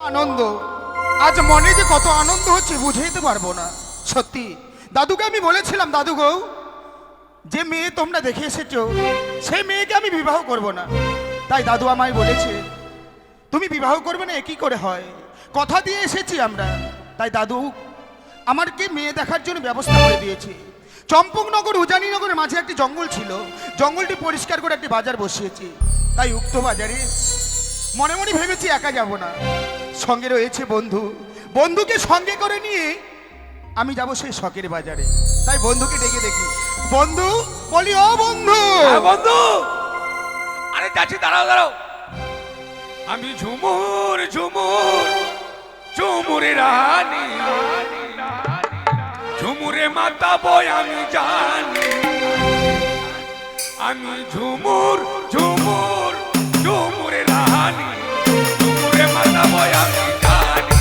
আনন্দ আজ মনে যে কত আনন্দ হচ্ছে বুঝাইতে পারবো না। সত্যি দাদুকে আমি বলেছিলাম, দাদু গো, যে মেয়ে তোমরা দেখে এসেছো সেই মেয়েকে আমি বিবাহ করব না। তাই দাদু আমায় বলেছে তুমি বিবাহ করবে না, একই করে হয়, কথা দিয়ে এসেছি আমরা। তাই দাদু আমাকে মেয়ে দেখার জন্য ব্যবস্থা করে দিয়েছে। চম্পকনগর উজানিনগরের মাঝে একটি জঙ্গল ছিল, জঙ্গলটি পরিষ্কার করে একটি বাজার বসিয়েছি। তাই উক্ত বাজারে মনে মনে ভেবেছি একা যাব না, সঙ্গে রয়েছে বন্ধু। বন্ধুকে সঙ্গে করে নিয়ে আমি যাব সেই শখের বাজারে। তাই বন্ধুকে ডেকে দেখি, বন্ধু বলি, ও বন্ধু। বন্ধু, আরে যাচ্ছি, দাঁড়াও দাঁড়াও। আমি ঝুমুর ঝুমুর ঝুমুরে রানী, ঝুমুরে মাতা বই আমি জানি। আমি ঝুমুর ঝুমুর ঝুমুরে রানী, ঝুমুরে মাতা বই আমি জানি।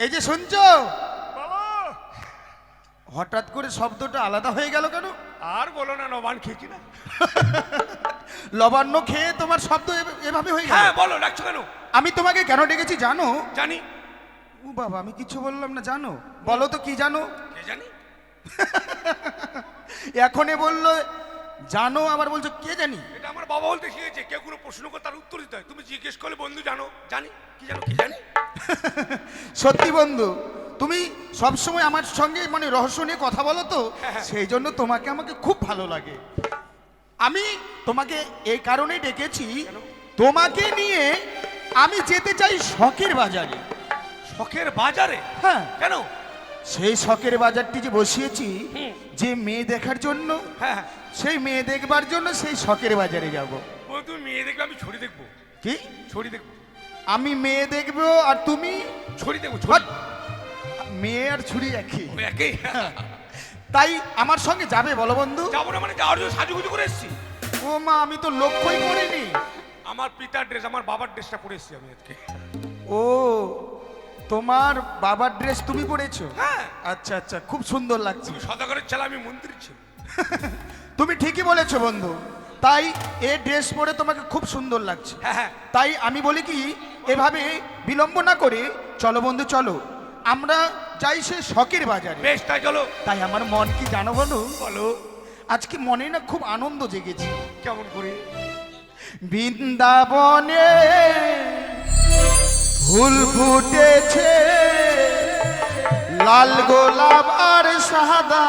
এই যে শুনছো, হঠাৎ করে শব্দটা আলাদা হয়ে গেল কেন? আর বলো না, নবান খেয়েছি না। লবণ্য খেয়ে তোমার শব্দ এভাবে হয়ে গেল? হ্যাঁ বলো, ডাকছো কেন? আমি তোমাকে কেন ডেকেছি জানো? জানি। ও বাবা, আমি কিছু বললাম না, জানো? বলো তো কি জানো? কে জানি? এখনই বললো জানো, আবার বলছো কে জানি। এটা আমার বাবা বলতে শিখেছে, কেউ কোনো প্রশ্ন করে তার উত্তর দিতে হয়। তুমি জিজ্ঞেস করলে বন্ধু জানো, জানি, কি জানো, কি জানি। সত্যি বন্ধু, তুমি সবসময় আমার সঙ্গে মানে রহস্য নিয়ে কথা বলো তো, সেই জন্য তোমাকে আমাকে খুব ভালো লাগে। আমি তোমাকে এই কারণেই ডেকেছি, তোমাকে নিয়ে আমি যেতে চাই শখের বাজারে। শখের বাজারে? হ্যাঁ। কেন? সেই শখের বাজারটি যে বসিয়েছি, যে মেয়ে দেখার জন্য, হ্যাঁ, সেই মেয়ে দেখবার জন্য সেই শখের বাজারে যাব। তুমি মেয়ে দেখবে, আমি ছড়ি দেখবো। কি? ছড়ি দেখবো। আমি মেয়ে দেখবো আর তুমি ছড়ি দেখবো। ছড়ি? মেয়ে আর ছুরি একই। একই? তাই আমার সঙ্গে যাবে বলো বন্ধু? যাবো না মানে যাওয়ার জন্য সাজুগুজু করে এসেছি। ও মা, আমি তো লক্ষ্যই করিনি। আমার পিতার ড্রেস, আমার বাবার ড্রেসটা পরে এসেছি আমি আজকে। ও, তোমার বাবার ড্রেস তুমি পরেছো? হ্যাঁ। আচ্ছা আচ্ছা, খুব সুন্দর লাগছে। তুমি সদাগরের ছেলে, আমি মন্দির ছিল। তুমি ঠিকই বলেছো বন্ধু, তাই এই ড্রেস পরে তোমাকে খুব সুন্দর লাগছে। হ্যাঁ। তাই আমি বলি কি, এভাবে বিলম্ব না করে চলো বন্ধু, চলো আমরা যাই সে শখের বাজারে। বেশ, তাই চলো। তাই আমার মন কি জানো বলো? বলো। আজকে মনে না খুব আনন্দ জেগেছে। কেমন করে? বৃন্দাবনে ফুল ফুটেছে, লাল গোলাপ আর সাদা।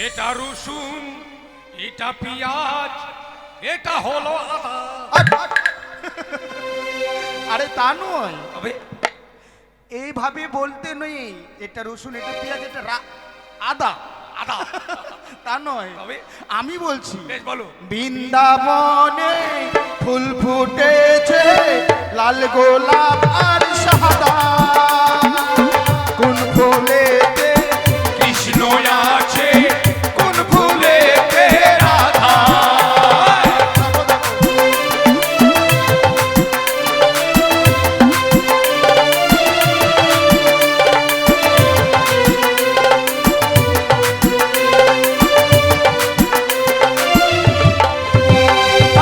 এটা রসুন, এটা পেঁয়াজ, এটা হলো আদা। আরে তা নয়, তবে এইভাবে বলতে নেই, এটা রসুন, এটা পেঁয়াজ, এটা আদা। আদা তা নয়, তবে আমি বলছি বেশ বলো। বৃন্দাবনে ফুল ফুটেছে, লাল গোলাপ আর সাদা। কোন ফুলেতে কৃষ্ণ আছে, কোন ফুলেতে রাধা।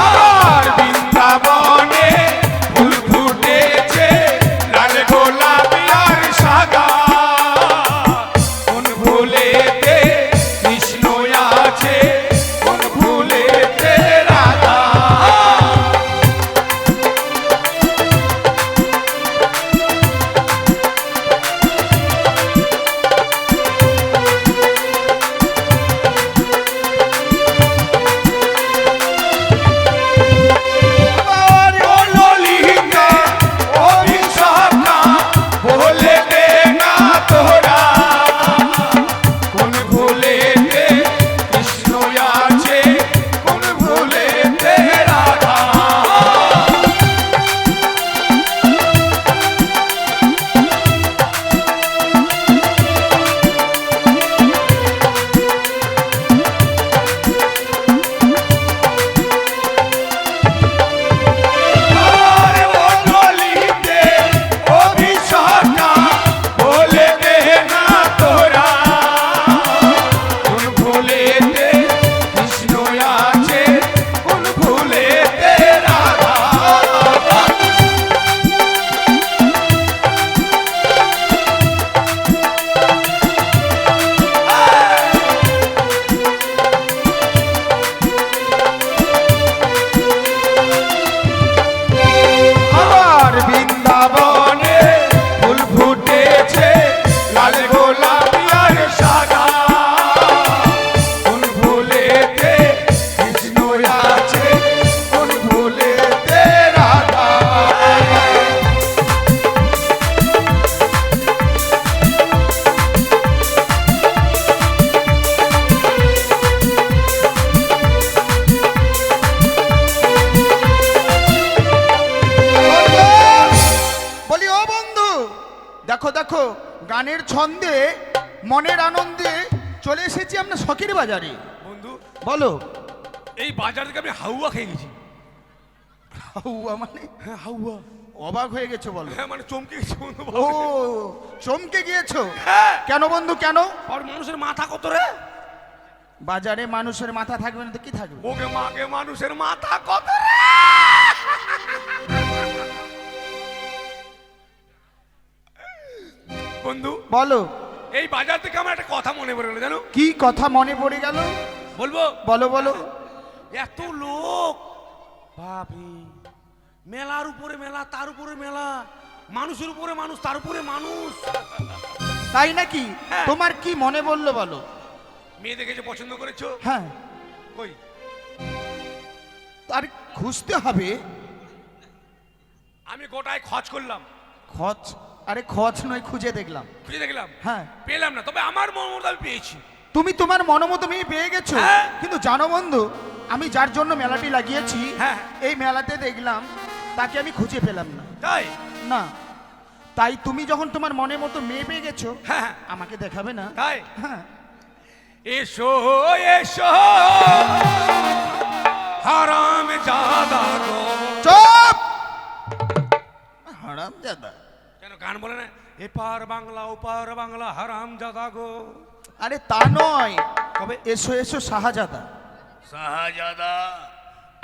আর বৃন্দাবনে ফুল ফুটেছে, লাল গোলাপ গানের ছন্দে মনের আনন্দে চলে এসেছি আমরা শখের বাজারে। বন্ধু বলো। এই বাজার থেকে আমি হাউয়া খেয়ে গেছি। হাউয়া মানে? হ্যাঁ হাউয়া। অবাক হয়ে গেছো বলো? হ্যাঁ মানে চমকে গেছি বন্ধু। ও চমকে গিয়েছো? হ্যাঁ। কেন বন্ধু কেন? আর মানুষের মাথা কত রে? বাজারে মানুষের মাথা থাকবে না তো কি থাকবে? ওকে মাকে মানুষের মাথা কত রে? বন্ধু বলো। এই বাজার থেকে আমার একটা কথা মনে পড়ে গেল জানো? কি কথা মনে পড়ে গেল? বলবো? বলো বলো। এত লোক বাপরে, মেলার উপরে মেলা, তার উপরে মেলা, মানুষের উপরে মানুষ, তার উপরে মানুষ। তাই নাকি? হ্যাঁ। তোমার কি মনে বললো বলো? মেয়ে দেখে যে পছন্দ করেছো? হ্যাঁ। কই? তার খুঁজতে হবে। আমি গোটায় খরচ করলাম। খচ? আরে খচ নয়, খুঁজে দেখলাম। খুঁজে দেখলাম, হ্যাঁ। পেলাম না, তবে আমার মন মতো আমি পেয়েছি। তুমি তোমার মনোমতো মেয়ে পেয়ে গেছো। হ্যাঁ। কিন্তু জানো বন্ধু, আমি যার জন্য মেলাটি লাগিয়েছি, হ্যাঁ। এই মেলাতে দেখলাম তাকে আমি খুঁজে পেলাম না। তাই? না। তাই তুমি যখন তোমার মনের মতো মেয়ে পেয়ে গেছো, হ্যাঁ। আমাকে দেখাবে না? তাই? হ্যাঁ। এসো এসো হারাম জাদা গো। চুপ! হারামজাদা। কেন গান বলে না, এপার বাংলা ওপার বাংলা হারাম জাদা গো? আরে তা নয়, কবে? এসো এসো শাহজাদা। শাহজাদা,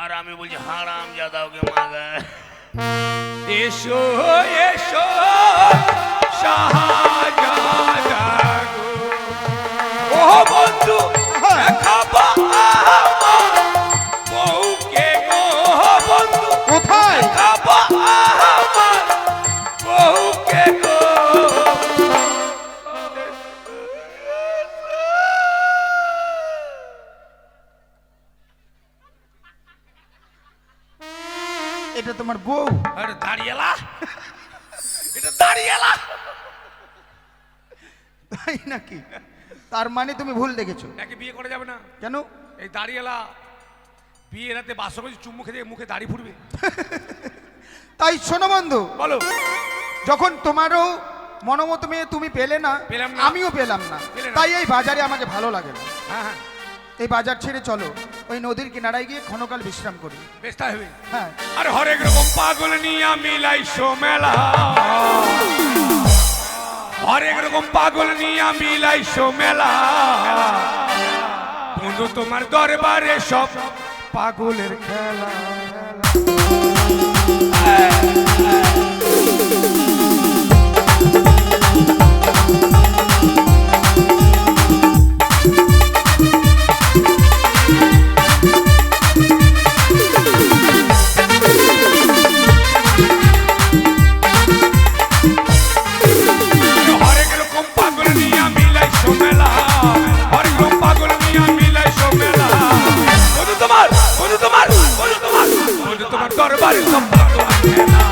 আর আমি বলছি হারাম জাদা ওকে মাগা। এসো এসো শাহজাদা গো। ও বন্ধু দেখাবো আমার বউকে গো। বন্ধু কোথায়? দেখাবো আমার বউকে গো। এটা তোমার বউ? আরে দাঁড়িয়েলা, এটা দাঁড়িয়েলা। তাই নাকি? তার মানে তুমি ভুল দেখেছো। একে বিয়ে করা যাবে না। কেন? এই দাঁড়িয়েলা বিয়ে রাতে বাসর করে চুম্বু খেতে মুখে দাড়ি ফুটবে। তাই শোনো বন্ধু, বলো। যখন তোমারও মনোমত মেয়ে তুমি পেলে না, পেলাম না। আমিও পেলাম না, পেলে না। তাই এই বাজারে আমাকে ভালো লাগে না। হ্যাঁ হ্যাঁ, এই বাজার ছেড়ে চলো, ওই নদীর কিনারায় গিয়ে ক্ষণকাল বিশ্রাম করি। বেশ তাই হবে। হ্যাঁ। আর হরেক রকম পাগল নিয়ে মিলাইছো মেলা, হরেক রকম পাগল নিয়ে মিলাইছো মেলা। বন্ধু তোমার দরবারে সব পাগলের খেলা। হরেক রকম পাগল নিয়ে মিলাইছো মেলা, হরেক রকম পাগল নিয়ে মিলাইছো মেলা। বন্ধু তোমার, বন্ধু তোমার, বন্ধু তোমার, বন্ধু তোমার দরবারে সব পাগলের খেলা।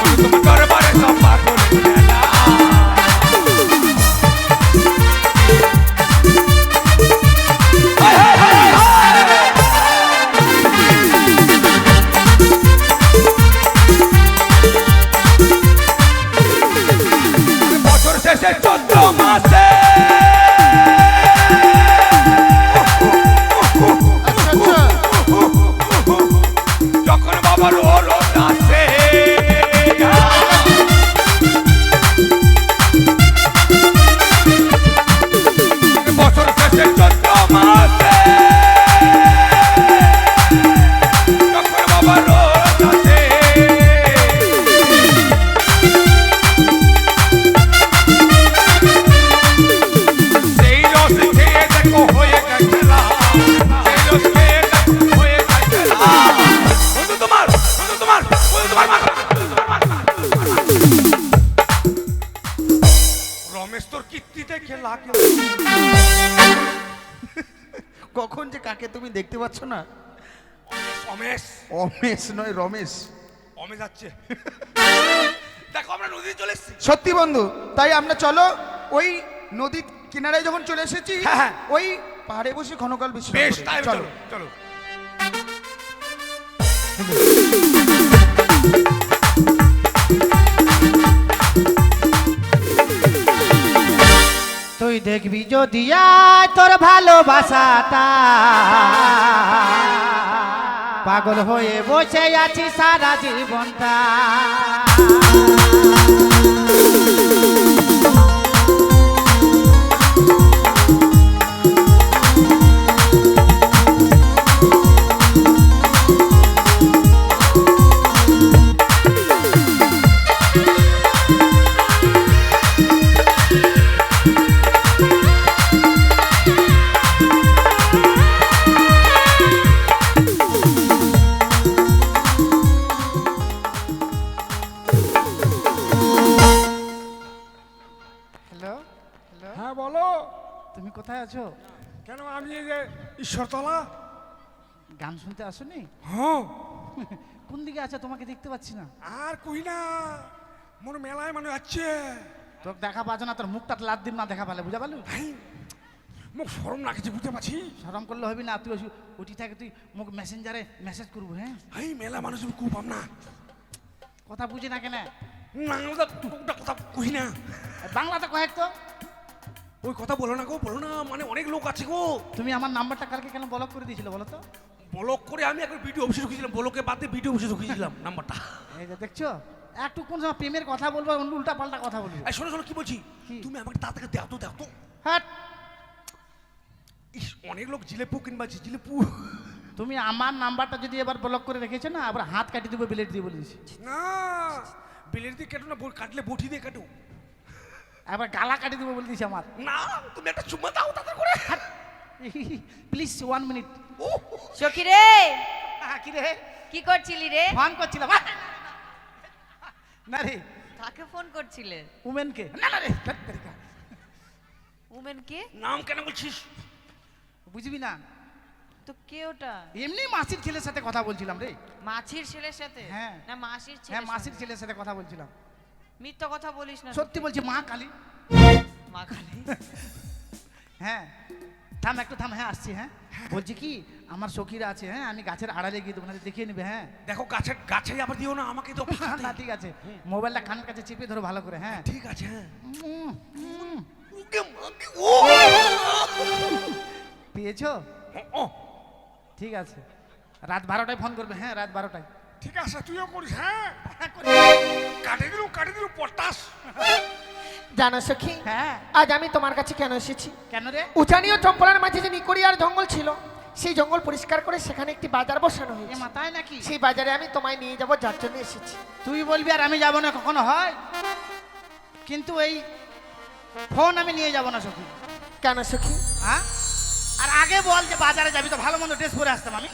বন্ধু তোমার দরবারে সব পাগলের খেলা। বছর শেষে চৈত্র মাসে আচ্ছা আচ্ছা। যখন বাবার ওরো আসে, বছর শেষে চৈত্র মাসে যখন বাবার ওরো আসে, সেই রস খেয়ে দেখো হয়ে গেছে লাল, সেই রস খেয়ে দেখো হয়ে গেছে লাল। বন্ধু তোমার, বন্ধু তোমার, বন্ধু তোমার মাথা, বন্ধু তোমার মাথা। রমেশ তোর কীর্তি দেখে লাগে। কখন যে কাকে তুমি দেখতে পাচ্ছ না? রমেশ, অমেশ নয়, রমেশ। রমেশ যাচ্ছে। দেখো আমরা নদী চলে এসেছি। সত্যি বন্ধু, তাই আমরা চলো ওই নদীর কিনারায় যখন চলে এসেছি, হ্যাঁ, হ্যাঁ। ওই পাহাড়ে বসে ক্ষণকাল বিশ্রাম বেশ করি। তাই চলো। চলো, চলো। তুই দেখবি যদি আয় তোর ভালোবাসাটা, পাগল হয়ে বসে আছি সারা জীবনটা। হ্যালো হ্যালো, হ্যাঁ বলো। তুমি কোথায় আছো? কেন আমি এই যে ঈশ্বরতলা। গান শুনতে আসোনি? হ্যাঁ। কোন দিকে আছো? তোমাকে দেখতে পাচ্ছি না। আর কই না, মোর মেলায় মানে আছে। তোকে দেখা পাচ্ছ না, তোর মুখটা লাদ দিন না দেখা পালে, বুঝা পারলু? ভাই মুখ শরম লাগছে, বুঝতে পারছি। শরম করলে হবি না, তুই উঠি থাকে তুই মুখ মেসেঞ্জারে মেসেজ করবো। হ্যাঁ, ভাই মেলা মানুষ খুব পাম না, কথা বুঝি না কেন? না কথা কই না। বাংলাতে কয়েক তো। ওই কথা বলো না গো, বলো না, মানে অনেক লোক আছে গো। তুমি আমার নাম্বারটা কালকে কেন ব্লক করে দিয়েছিল বলো তো? ব্লক করে আমি একবার ভিডিও অফিসে ঢুকিয়েছিলাম, ব্লকে বাদ দিয়ে ভিডিও অফিসে ঢুকিয়েছিলাম নাম্বারটা। এই যে দেখছো, একটু কোন সময় প্রেমের কথা বলবো, উল্টা পাল্টা কথা বলবো। এই শোনো শোনো কি বলছি, কি? তুমি আমাকে তাড়াতাড়ি দাও তো, দাও তো। হ্যাঁ, ইস, অনেক লোক জিলেপু কিনবা, জিলেপু। তুমি আমার নাম্বারটা যদি এবার ব্লক করে রেখেছো না, আবার হাত কাটি দেবো, ব্লেড দিয়ে বলে দিয়েছি। না বিলের দিয়ে কাটো না, কাটলে বটি দিয়ে কাটো। আবার গালা কাটি দেবো বলে দিয়েছি আমার। না তুমি একটা চুম্মা দাও তাতে করে। Please 1 minute. সখী রে, কি রে? কি করছিলি রে? ফোন করছিলাম। না রে, কাকে ফোন করছিলে? উমেনকে। না না রে, ধ্যাৎ তেরিকা। উমেন কে? নাম কেন বলছিস? বুঝবি না, তো কে ওটা? এমনি মাসির ছেলের সাথে কথা বলছিলাম রে। মাছির ছেলের সাথে? হ্যাঁ। না মাসির ছেলে? হ্যাঁ, মাসির ছেলের সাথে কথা বলছিলাম। মিথ্যা কথা বলিস না। সত্যি বলছি, মা কালী। মা কালী। হ্যাঁ, থাম একটু থাম। হ্যাঁ আসছি। হ্যাঁ, বলছি কি, আমার সখীরা আছে। হ্যাঁ, আমি গাছের আড়ালে গিয়ে দেবো, না দেখিয়ে নেবে। হ্যাঁ দেখো গাছে আবার দিও না আমাকে তো। না ঠিক আছে, মোবাইলটা কানের কাছে চেপে ধরো ভালো করে। হ্যাঁ ঠিক আছে। হ্যাঁ উম, উম। ওকে মাকে ও পেয়েছো? ও ঠিক আছে, রাত 12টায় ফোন করবে। হ্যাঁ, রাত 12টায়। ঠিক আছে, তুইও করিস। হ্যাঁ হ্যাঁ, করি। কাটে দিলু পটাশ। জানো সখী, হ্যাঁ, আজ আমি তোমার কাছে কেন এসেছি? কেন রে? উজানি ও চম্পলার মাঝে যে নিকড়িয়ার জঙ্গল ছিল, সেই জঙ্গল পরিষ্কার করে সেখানে একটি বাজার বসানো এ হয়েছে। মাথায় নাকি? সেই বাজারে আমি তোমায় নিয়ে যাব, যার জন্য এসেছি। তুই বলবি আর আমি যাবো না, কখনো হয়? কিন্তু এই ফোন আমি নিয়ে যাবো না সখী। কেন সখী? হ্যাঁ, আর আগে বল যে বাজারে যাবি তো ভালো মন্দ ড্রেস পরে আসতাম আমি।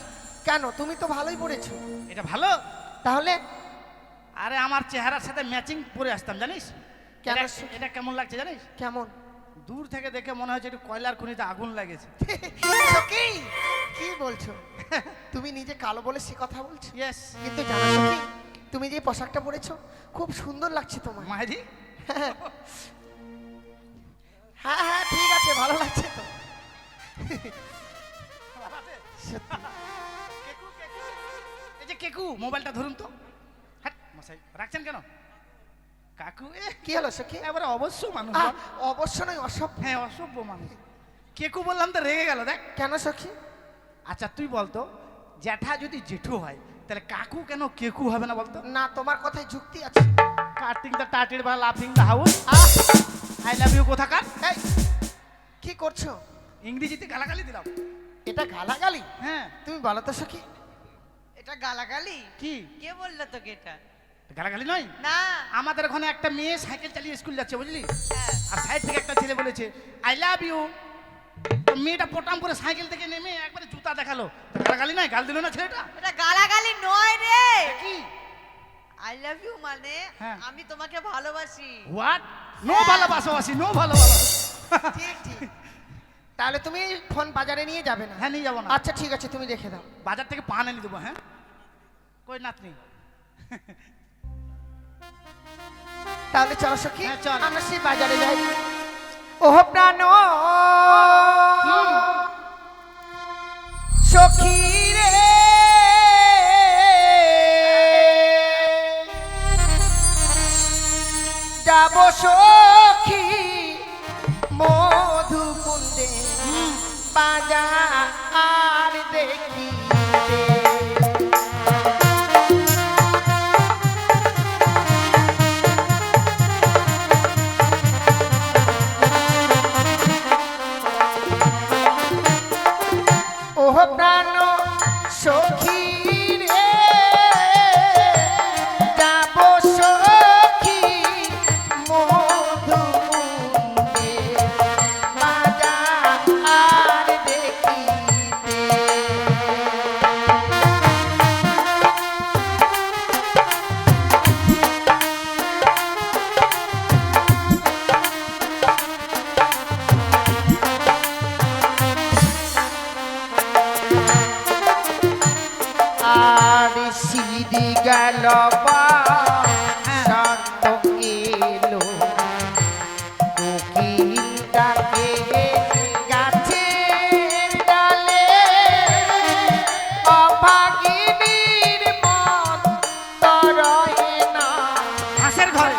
কেন, তুমি তো ভালোই পড়েছো। এটা ভালো? তাহলে আরে আমার চেহারার সাথে ম্যাচিং পরে আসতাম, জানিস? কেন? এটা কেমন লাগছে জানিস? কেমন? দূর থেকে দেখে মনে হচ্ছে একটু কয়লার খনিতে আগুন লাগেছে। সখী, কি বলছো? তুমি নিজে কালো বলে সে কথা বলছো? ইয়েস কিন্তু জানো সখী, তুমি যে পোশাকটা পরেছো খুব সুন্দর লাগছে তোমার। মাইরি। হ্যাঁ হ্যাঁ ঠিক আছে, ভালো লাগছে তো। সত্যি। এই যে কেকু, মোবাইলটা ধরুন তো। হ্যাঁ মশাই, রাখছেন কেন? কাকু কি হলো সখী? এবারে অবশ্য মানুষ। আহ, অবশ্য নয়, অসভ্য। হ্যাঁ, অসভ্য মানুষ। কেকু বললাম তো রেগে গেল, দেখ। কেন সখী? আচ্ছা তুই বলতো, জ্যাঠা যদি জেঠু হয় তাহলে কাকু কেন কেকু হবে না বলতো? না, তোমার কথায় যুক্তি আছে। কাটিং দ্য টার্টেল বা লাফিং the house. Ah, I love you কোথাকার? এই, কি করছো? ইংরেজিতে গালাগালি দিলাম। এটা গালাগালি? হ্যাঁ। তুমি বলো তো সখী। এটা গালাগালি? কি কে বললো তোকে এটা? গালাগালি নয়? না। আমাদের ওখানে একটা মেয়ে সাইকেল চালিয়ে স্কুল যাচ্ছে, বুঝলি? হ্যাঁ। আর সাইড থেকে একটা ছেলে বলেছে আই লাভ ইউ। মেয়েটা পটাম করে সাইকেল থেকে নেমে একবারে জুতা দেখালো। তো গালাগালি নয়? গাল দিল না ছেলেটা? এটা গালাগালি নয় রে। কি? আই লাভ ইউ মানে হ্যাঁ। আমি তোমাকে ভালোবাসি। হোয়াট? নো ভালোবাসি, নো ভালোবাসি। ঠিক ঠিক। তাহলে তুমি ফোন বাজারে নিয়ে যাবে না? হ্যাঁ, নিয়ে যাবো না। আচ্ছা ঠিক আছে, তুমি রেখে দাও। বাজার থেকে পান এনে দেবো। হ্যাঁ, কই নাতনি? তাহলে চলো সখী, হ্যাঁ, চল। আমরা সেই বাজারে যাই। ওহ প্রাণ সখী রে, যাব সখী মোর মুদে বাজার দেখিতে। ওহ প্রাণ সখী রে যাব সখী মধুমুন্দে বাজার দেখিতে। আর সিঁড়ি গেল শান্ত এলো কোকিল ডাকে গাছের ডালে অভাগিনীর মন তরয়ে না হাঁসের ঘরে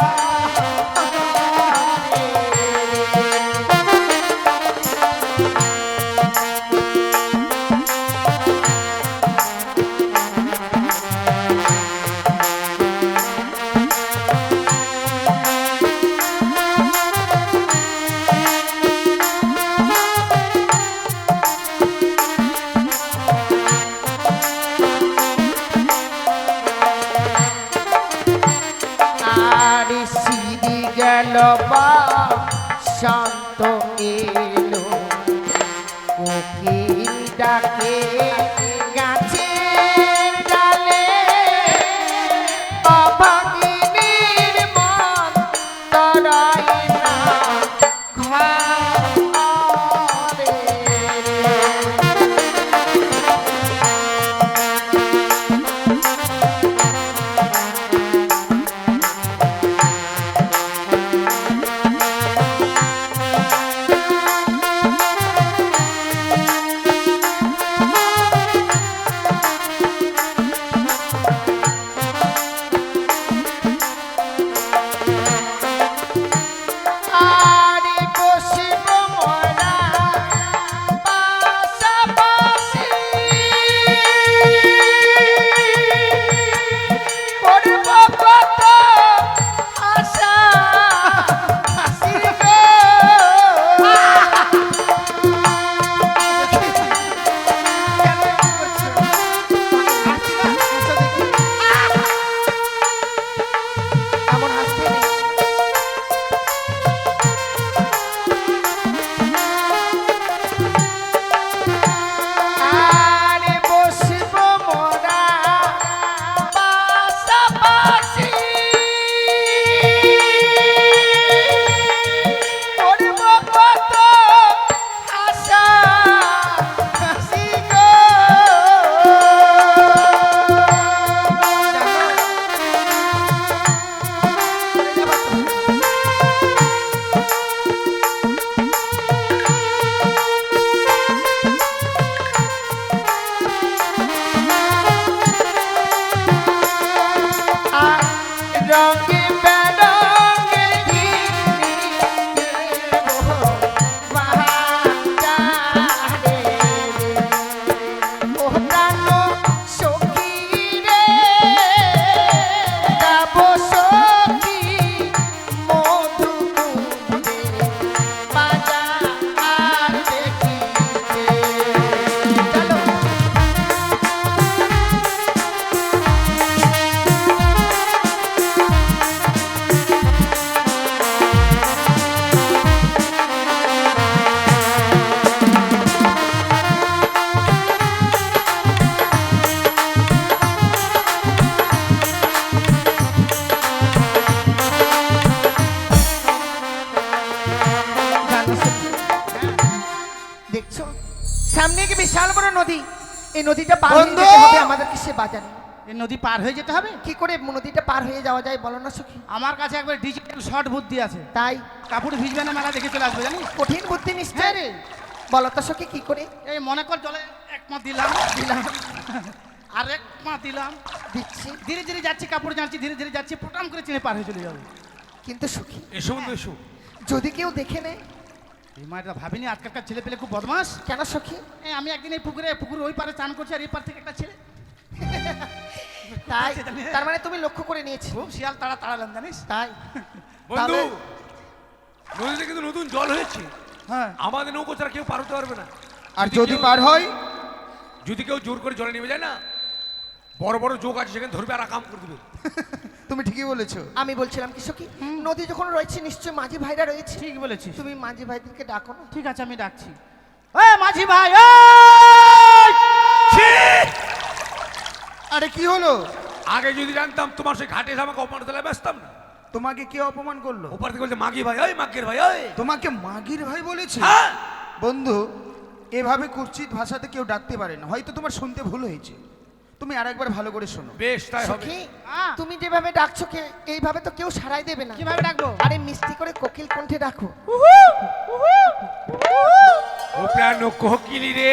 আর সিঁড়ি গেল শান্ত এলো কোকিল ডাকে গাছের ডালে অভাগিনীর মন তরায় না ঘরে। আরে বসিব মোরা পাশাপাশি করব কত আশা হাসি গো। এমন হাসতে নেই। আরে বসব মোরা পাশাপাশি করব কত আশা হাসি গো। আর রঙে বেরঙের ঘিনি দেব বাজারে রে। ও প্রাণ সখী রে যাব সখী মধুমুন্দে বাজার দেখিতে। চলো জানো সখী? দেখছো সামনে কি বিশাল বড় নদী, এই নদীটা পার হয়ে বন্ধু! যেতে হবে আমাদেরকে সে বাজারে। এই নদী পার হয়ে যেতে হবে। কি করে নদীটা পার হয়ে যাওয়া যায় বলো না সখী? আমার কাছে একবার ডিজিটাল শর্ট বুদ্ধি আছে। তাই কাপড় ভিজবে না মেলা দেখে চলে আসবে জানিস। কঠিন বুদ্ধি নিশ্চয় হ্যাঁ রে। রে। বলো তো সখী কি করে? এই মনে কর জলে এক পা দিলাম দিলাম আর এক পা দিলাম, দিচ্ছি ধীরে ধীরে যাচ্ছি, কাপড় জানছি, ধীরে ধীরে যাচ্ছি, পটাম করে চিনে পার হয়ে চলে যাবে। কিন্তু সখী এসো বন্ধু এসো। যদি কেউ দেখে নেয় এই মাটা ভাবিনি আজকালকার ছেলে পেলে খুব বদমাস। কেন সখী? এই আমি একদিন এই পুকুর ওই পারে চান করছি আর এই পার থেকে একটা ছেলে তাই? জানি। তার মানে তুমি লক্ষ্য করে নিয়েছি? খুব শিয়াল তাড়ালাম জানিস। তাই বন্ধু তাহলে- নদীতে কিন্তু নতুন জল হয়েছে, হ্যাঁ আমাদের নৌকো ছাড়া কেউ পার হতে পারবে না। আর যদি পার হয়? যদি কেউ জোর করে জলে নেমে যায় না, বড় বড় যোগ আছে সেখানে ধরবে আর আকাম করে দেবে। তুমি ঠিকই বলেছো। আমি বলছিলাম কি সখী, নদী যখন রয়েছে নিশ্চয়ই মাঝি ভাইরা রয়েছে। ঠিক বলেছিস। তুমি মাঝি ভাইদেরকে ডাকো না। ঠিক আছে আমি ডাকছি। এ মাঝি ভাই এই! আরে কি হলো? আগে যদি জানতাম তোমার সেই ঘাটে এসে আমাকে অপমান তাহলে ব্যস্তাম না। তোমাকে কে অপমান করলো? ওপার থেকে বলছে মাগি ভাই, ওই মাগির ভাই, ওই। তোমাকে মাগির ভাই বলেছে? হ্যাঁ। বন্ধু, এভাবে কুৎসিত ভাষাতে কেউ ডাকতে পারে না, হয়তো তোমার শুনতে ভুল হয়েছে। তুমি আরেকবার ভালো করে শোনো। বেশ তাই হবে। সখী, হ্যাঁ। তুমি যেভাবে ডাকছো কে এইভাবে তো কেউ সাড়াই দেবে না। কিভাবে ডাকবো? আরে মিষ্টি করে কোকিল কণ্ঠে ডাকো। ও প্রাণ কোকিলি রে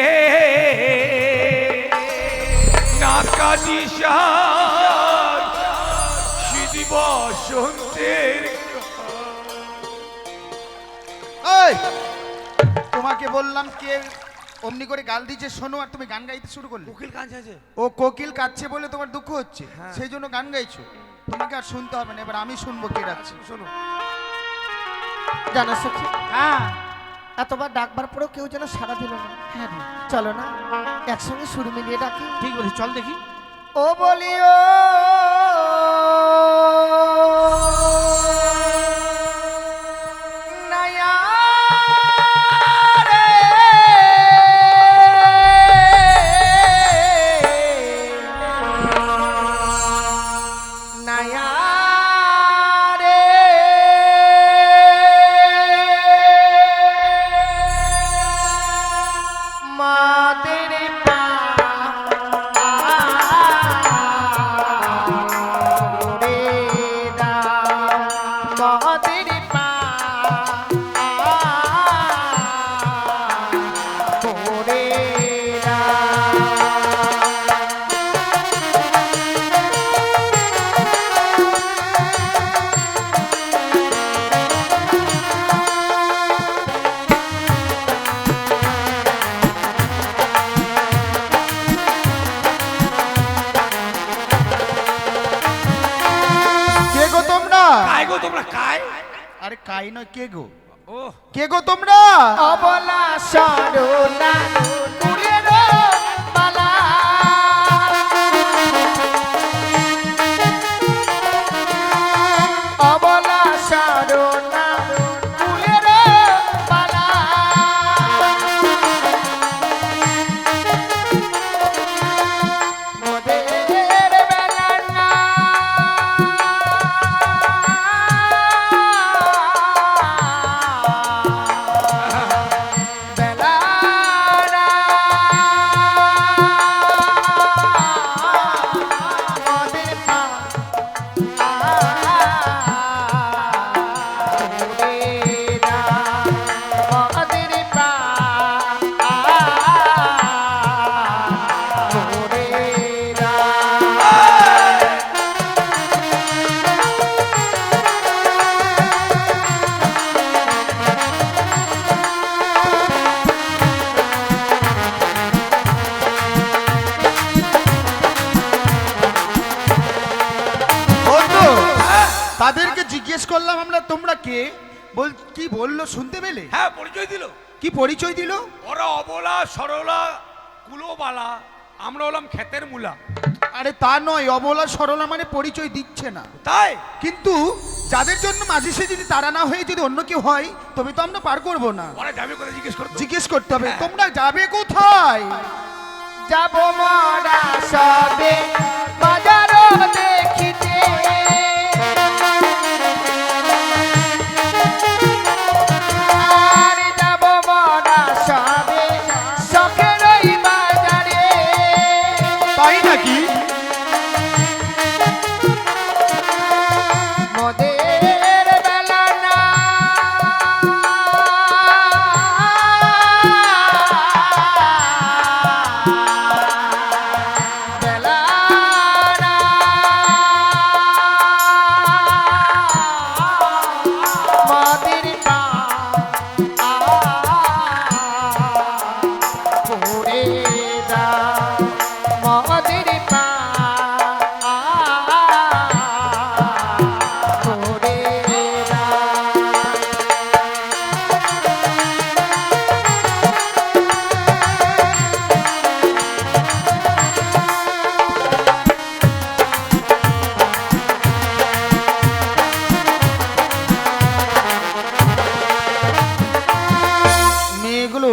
নাকাজি সার সিদি বসন্তের। এই, তোমাকে বললাম কে অমনি করে গাল দিচ্ছে শোনো, আর তুমি গান গাইতে শুরু করলে। কোকিল কাঁদছে আছে। ও কোকিল কাচ্ছে বলে তোমার দুঃখ হচ্ছে, সেই জন্য গান গাইছো। তোমাকে আর শুনতে হবে না, এবার আমি শুনবো কে ডাকছে। শোনো, জানো সখী, হ্যাঁ এতবার ডাকবার পরেও কেউ যেন সাড়া দিল না। হ্যাঁ রে, চলো না একসঙ্গে সুর মিলিয়ে ডাকি। ঠিক বলিস, চল দেখি। ও বলিও নায়া রে, নায়া রে, মাদের পা কে গো তোমরা? কায় গো তোমরা, কায়? আরে কাই নয়, কে গো? ও কে গো তোমরা? অবলা সরলা কুলের মালা, অবলা সরলা কুলের মালা, মোদের বেলা না বেলারা মোদের পা মোদের পা বন্ধু, তাদেরকে জিজ্ঞেস করলাম আমরা তোমরা কে, কি বললো শুনতে পেলে? হ্যাঁ, পরিচয় দিল। কি পরিচয় দিল? ওরা অবলা সরলা কুলোবালা, আমরা হলাম ক্ষেতের মূলা। আরে তা নয়, অবলা সরলা মানে পরিচয় দিচ্ছে না। তাই কিন্তু যাদের জন্য মাঝি সে যদি তারা না হয়ে যদি অন্য কেউ হয়, তবে তো আমরা পার করবো না। ওরা যাবে করে জিজ্ঞেস করতো। জিজ্ঞেস করতে হবে তোমরা যাবে কোথায়। যাব মরা সবে বাজারও দেখিতে, আর যাব মরা সবে শখের ওই বাজারে। তাই নাকি? মোদের বেলা না বেলা না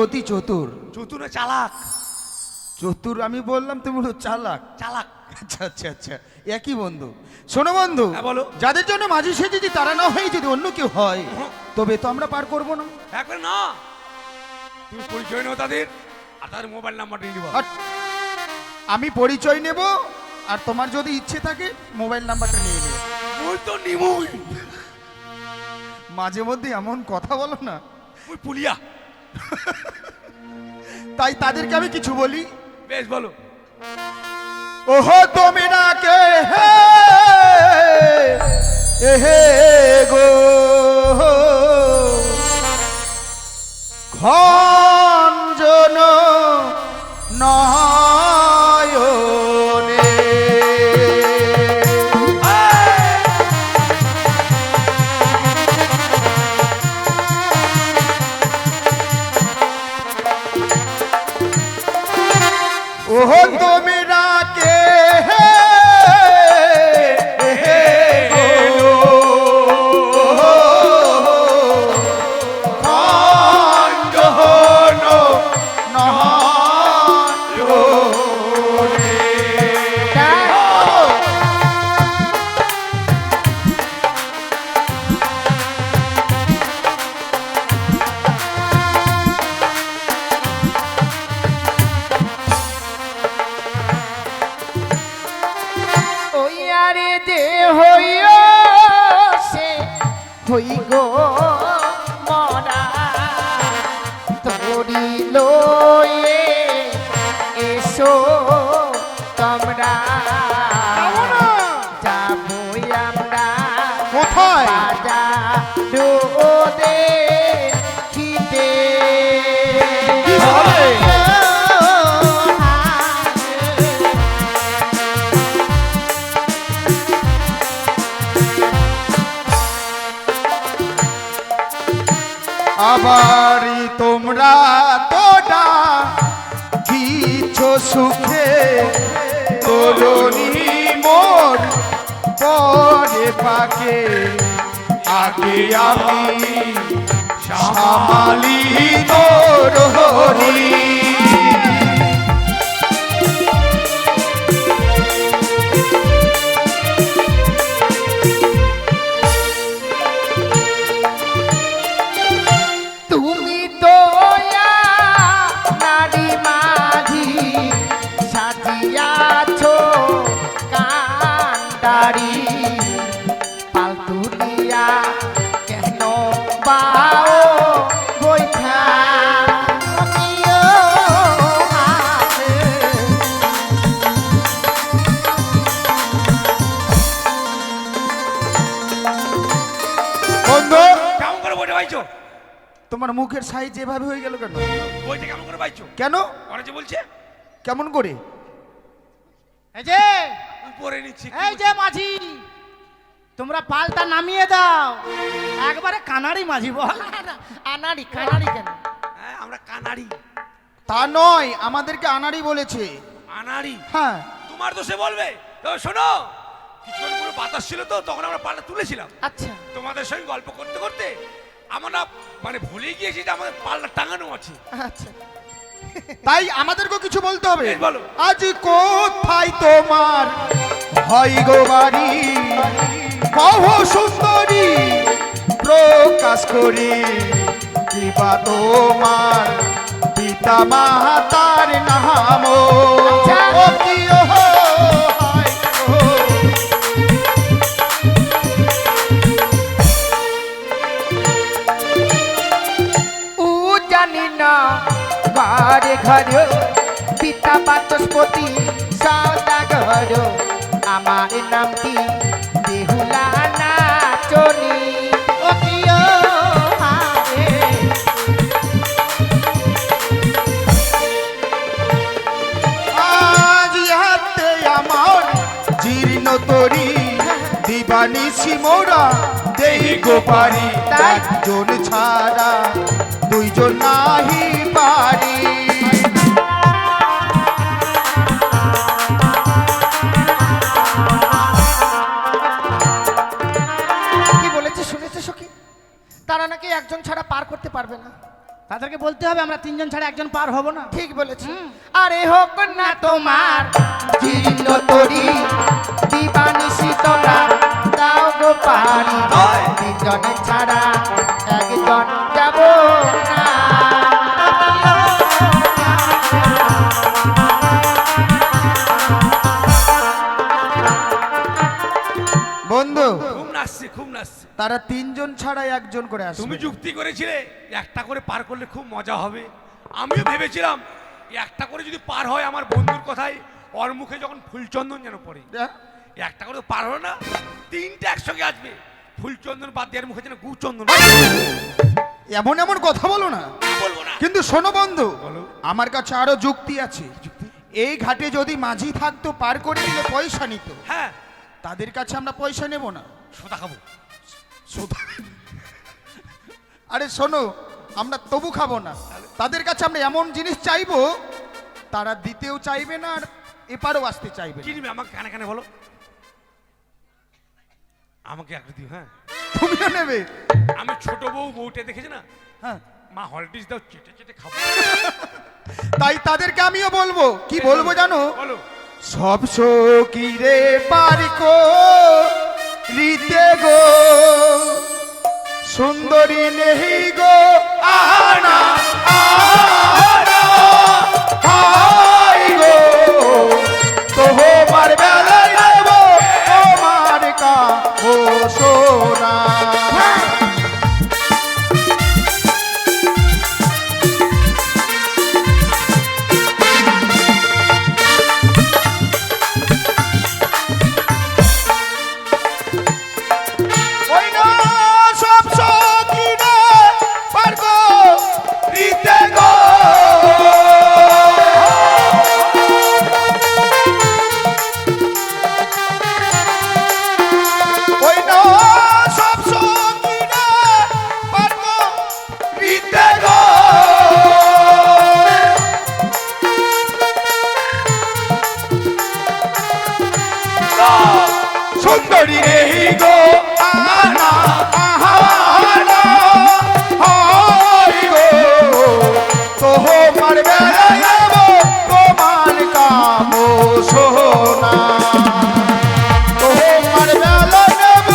অতি চতুর। চতুর না চালাক? চতুর আমি বললাম, তুমি বলো চালাক। চালাক। আচ্ছা আচ্ছা আচ্ছা, একই বন্ধু। শোনো বন্ধু, হ্যাঁ, বলো। যাদের জন্য মাঝি সেজেছি তারা না হয়ে যদি অন্য কেউ হয় তবে তো আমরা পার করবো না। একবার না, তুমি পরিচয় নাও তাদের, আর তাদের মোবাইল নাম্বার নিয়ে নিবা। আর আমি পরিচয় নেব, আর তোমার যদি ইচ্ছে থাকে মোবাইল নাম্বারটা নিয়ে নেবে। ওই তো নিমুই, মাঝে মধ্যে এমন কথা বলো না, ওই পুলিয়া। তাই তাদেরকে আমি কিছু বলি। বেশ বলো। ওহো তুমি না কে হে এহে গো খঞ্জন নয়নে। ওহো তুমি না কে ওই আরে দে হইও সে হই গো মরা তোরি লয়ে এসো তোমরা যাবো আমরা কোথায়? রাজা রোদে খিদে কি বলে? আবারই তোমরা তোটা কিছু সুখে তরুণী মোর পরে পাকে আগে আমি সামালি তরুণী। তুমি তো নারী মাঝি সাজিয়াছো কান্ডারি পালতুলিয়া কেন বাও বৈঠা বন্ধু, কেমন করে বইটা পাইছো? তোমার মুখের সাইজ এভাবে হয়ে গেল কেন? বইটা কেমন করে পাইছো? কেন? ওরা যে বলছে কেমন করে? এই যে উপরে নিচ্ছি। এই যে মাঝি, তোমরা পালটা নামিয়ে দাও। একবারে কানাড়ি মাঝি বল। আনাড়ি কানাড়ি কেন? হ্যাঁ, আমরা কানাড়ি। তা নয়, আমাদেরকে আনাড়ি বলেছে। আনাড়ি? হ্যাঁ। তোমার তো সে বলবে। তো শোনো, কিছুক্ষণ পুরো বাতাস ছিল তো, তখন আমরা পাল্টা তুলেছিলাম। আচ্ছা তোমাদের সঙ্গে গল্প করতে করতে আমরা মানে ভুলে গিয়েছি যে আমাদের পাল্টা টাঙানো আছে। আচ্ছা তাই আমাদেরকেও কিছু বলতে হবে। বেশ, বলো। আজ কোথায় তোমার হয় গো বাড়ি, কহ সুন্দরী প্রকাশ করি, কিবা তোমার পিতা মাতার নাম ও কি ও হয় গো। ও জানি না ঘরে ঘর পিতা বাচস্পতি সদাগর আমার নাম কি বেহুলা নাচনি ও কিও হারে আজ হাতে আমার জীর্ণ তরি দিবানিসি মোরা দেই গো পারি, তাই? একজন ছাড়া দুইজন নাহি পারি। কি বলেছে শুনেছে সখী? তারা নাকি একজন ছাড়া পার করতে পারবে না। তাদেরকে বলতে হবে আমরা তিনজন ছাড়া একজন পার হব না। ঠিক বলেছি। আরে হোক না তোমার জীর্ণ তরি দিবানিশি তোরা দাও গো পারি তিনজন ছাড়া একজন যাব না। বন্ধু খুব নাচছে, খুব নাচছে। তারা তিনজন ছাড়া একজন করে আসবে। তুমি যুক্তি করেছিলে একটা করে পার করলে খুব মজা হবে। আমিও ভেবেছিলাম একটা করে যদি পার হয়, আমার বন্ধুর কথাই ওর মুখে যখন ফুলচন্দন যেন পড়ে। হ্যাঁ? একটা করে তো পার হলো না, তিনটে একসঙ্গে আসবে। ফুলচন্দন বাদ দিয়ে মুখে যেন গুচন্দন। এমন এমন কথা বলো না। বলবো না। কিন্তু শোনো বন্ধু, বলো। আমার কাছে আরো যুক্তি আছে। এই ঘাটে যদি মাঝি থাকতো পার করে দিলে পয়সা নিত, হ্যাঁ, তাদের কাছে আমরা পয়সা নেব না। সোদা খাবো। আরে শোনো, আমরা তবু খাবো না। তাদের কাছে আমরা এমন জিনিস চাইবো তারা দিতেও চাইবে না আর এপারও আসতে চাইবে কি না। নিবে আমাকে কানে কানে বলো। আমাকে একটা দিও। হ্যাঁ, তুমিও নেবে? আমি ছোট বউটা দেখেছি না, হ্যাঁ, মা হলটিস দাও, চেটে চেটে খাবো। তাই তাদেরকে আমিও বলবো। কি বলবো জানো? বলো। সব সকিরে পারিকো রিতে গো সুন্দরী নেহি গো আহানা আহানা হাই গো তোমার বেলায় দেব তোমার কাবো সোনা। ওই না সব সকিরে পারগো রিতে গো ওই না সব সকিরে পারগো রিতে গো সুন্দরী রেহি গো আনা আহানা হাই গো তোমার বেলায় দেব তোমার কাবো সোনা। তোমার বেলায় দেব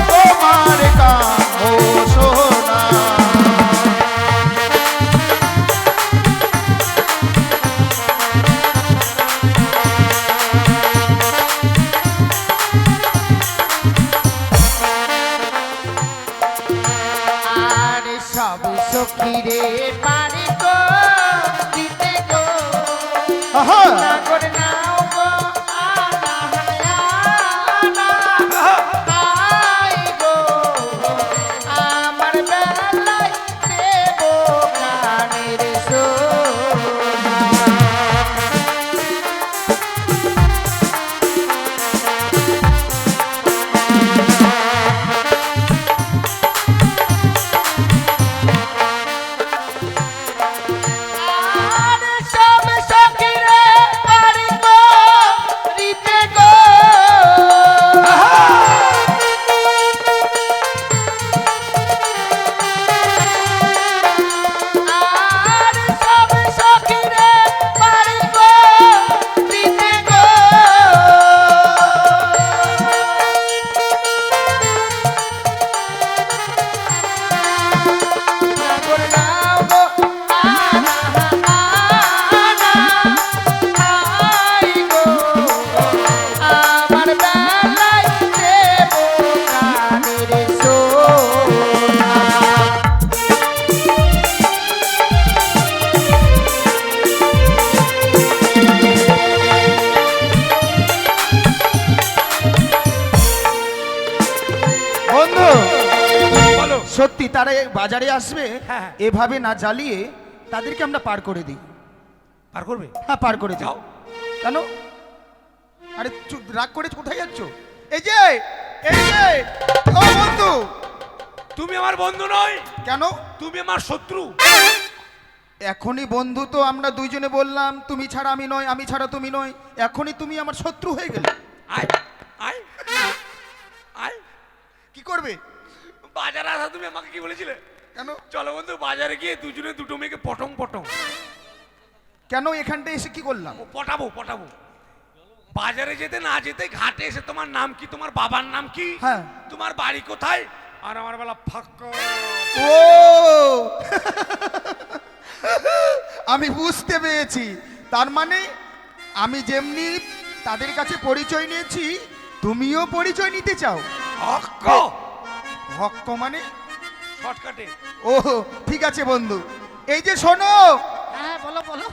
তোমার কাবো সোনা। আর সব সখীরে পারি গো দিতে গো আহা, নাগর নাও গো আনা আনা হাই গো আমার বেলায় দেব কানের সোনা। আর সব সখীরে পারি গো রিতে গো আর সব সখীরে পারি গো রিতে গো নাগর নাও গো আনা আনা হাই গো আমার বেলায় দেব কানের সোনা। বন্ধু বলো। সত্যি তারা এই বাজারে আসবে, হ্যাঁ। এভাবে না জ্বালিয়ে তাদেরকে আমরা পার করে দিই। পার করবে? হ্যাঁ, পার করে দিই। যাও। কেন? আরে রাগ করে কোথায় যাচ্ছ? এই যে এই যে ও বন্ধু, তুমি আমার বন্ধু নয়, কেন? তুমি আমার শত্রু। এখনই বন্ধু তো আমরা দুইজনে বললাম, তুমি ছাড়া আমি নয়, আমি ছাড়া তুমি নয়। এখনই তুমি আমার শত্রু হয়ে গেলে। আয় আয় আয়। কি করবে? বাজারে আসা তুমি আমাকে কি বলেছিলে? কেন চলো বন্ধু বাজারে গিয়ে দুজনে দুটো মেয়েকে পটং পটং কেন এখানটা এসে কি করলাম? ও পটাবো পটাবো। বাজারে যেতে না যেতে ঘাটে এসে তোমার নাম কি, তোমার বাবার নাম কি, হ্যাঁ। তোমার বাড়ি কোথায়, আর আমার বেলা ফাঁকা। ও আমি বুঝতে পেরেছি, তার মানে আমি যেমনি তাদের কাছে পরিচয় নিয়েছি তুমিও পরিচয় নিতে চাও। হক্ক হক্ক মানে? শর্টকাটে। ও ঠিক আছে বন্ধু, এই যে শোনো, হ্যাঁ বলো বলো।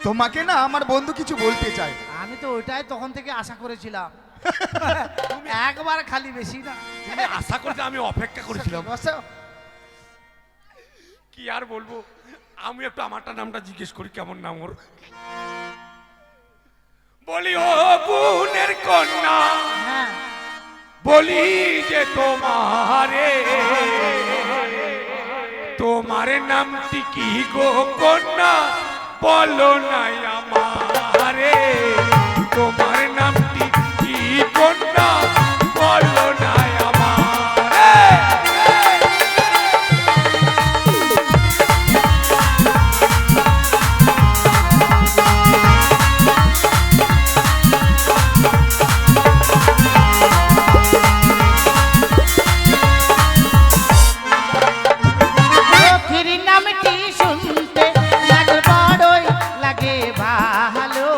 তোমাকে না আমার বন্ধু কিছু বলতে চাই। আমি তো ওইটাই তখন থেকে আশা করেছিলাম। একবার খালি, বেশি না। তুমি আশা করতে আমি অপেক্ষা করেছিলাম। বসো। কি আর বলবো, আমি একটু আমারটা নামটা জিজ্ঞেস করি, কেমন নাম ওর। বলি ও বোনের কন্যা, হ্যাঁ বলি যে তোমারে, তোমার নামটি কি গো কন্যা, বলো নাই আমারে, তোমার নামটি কি কন্যা, বলো নাই আমারে। সখীর নামটি শুনতে লাগে বড়ই লাগে ভালো,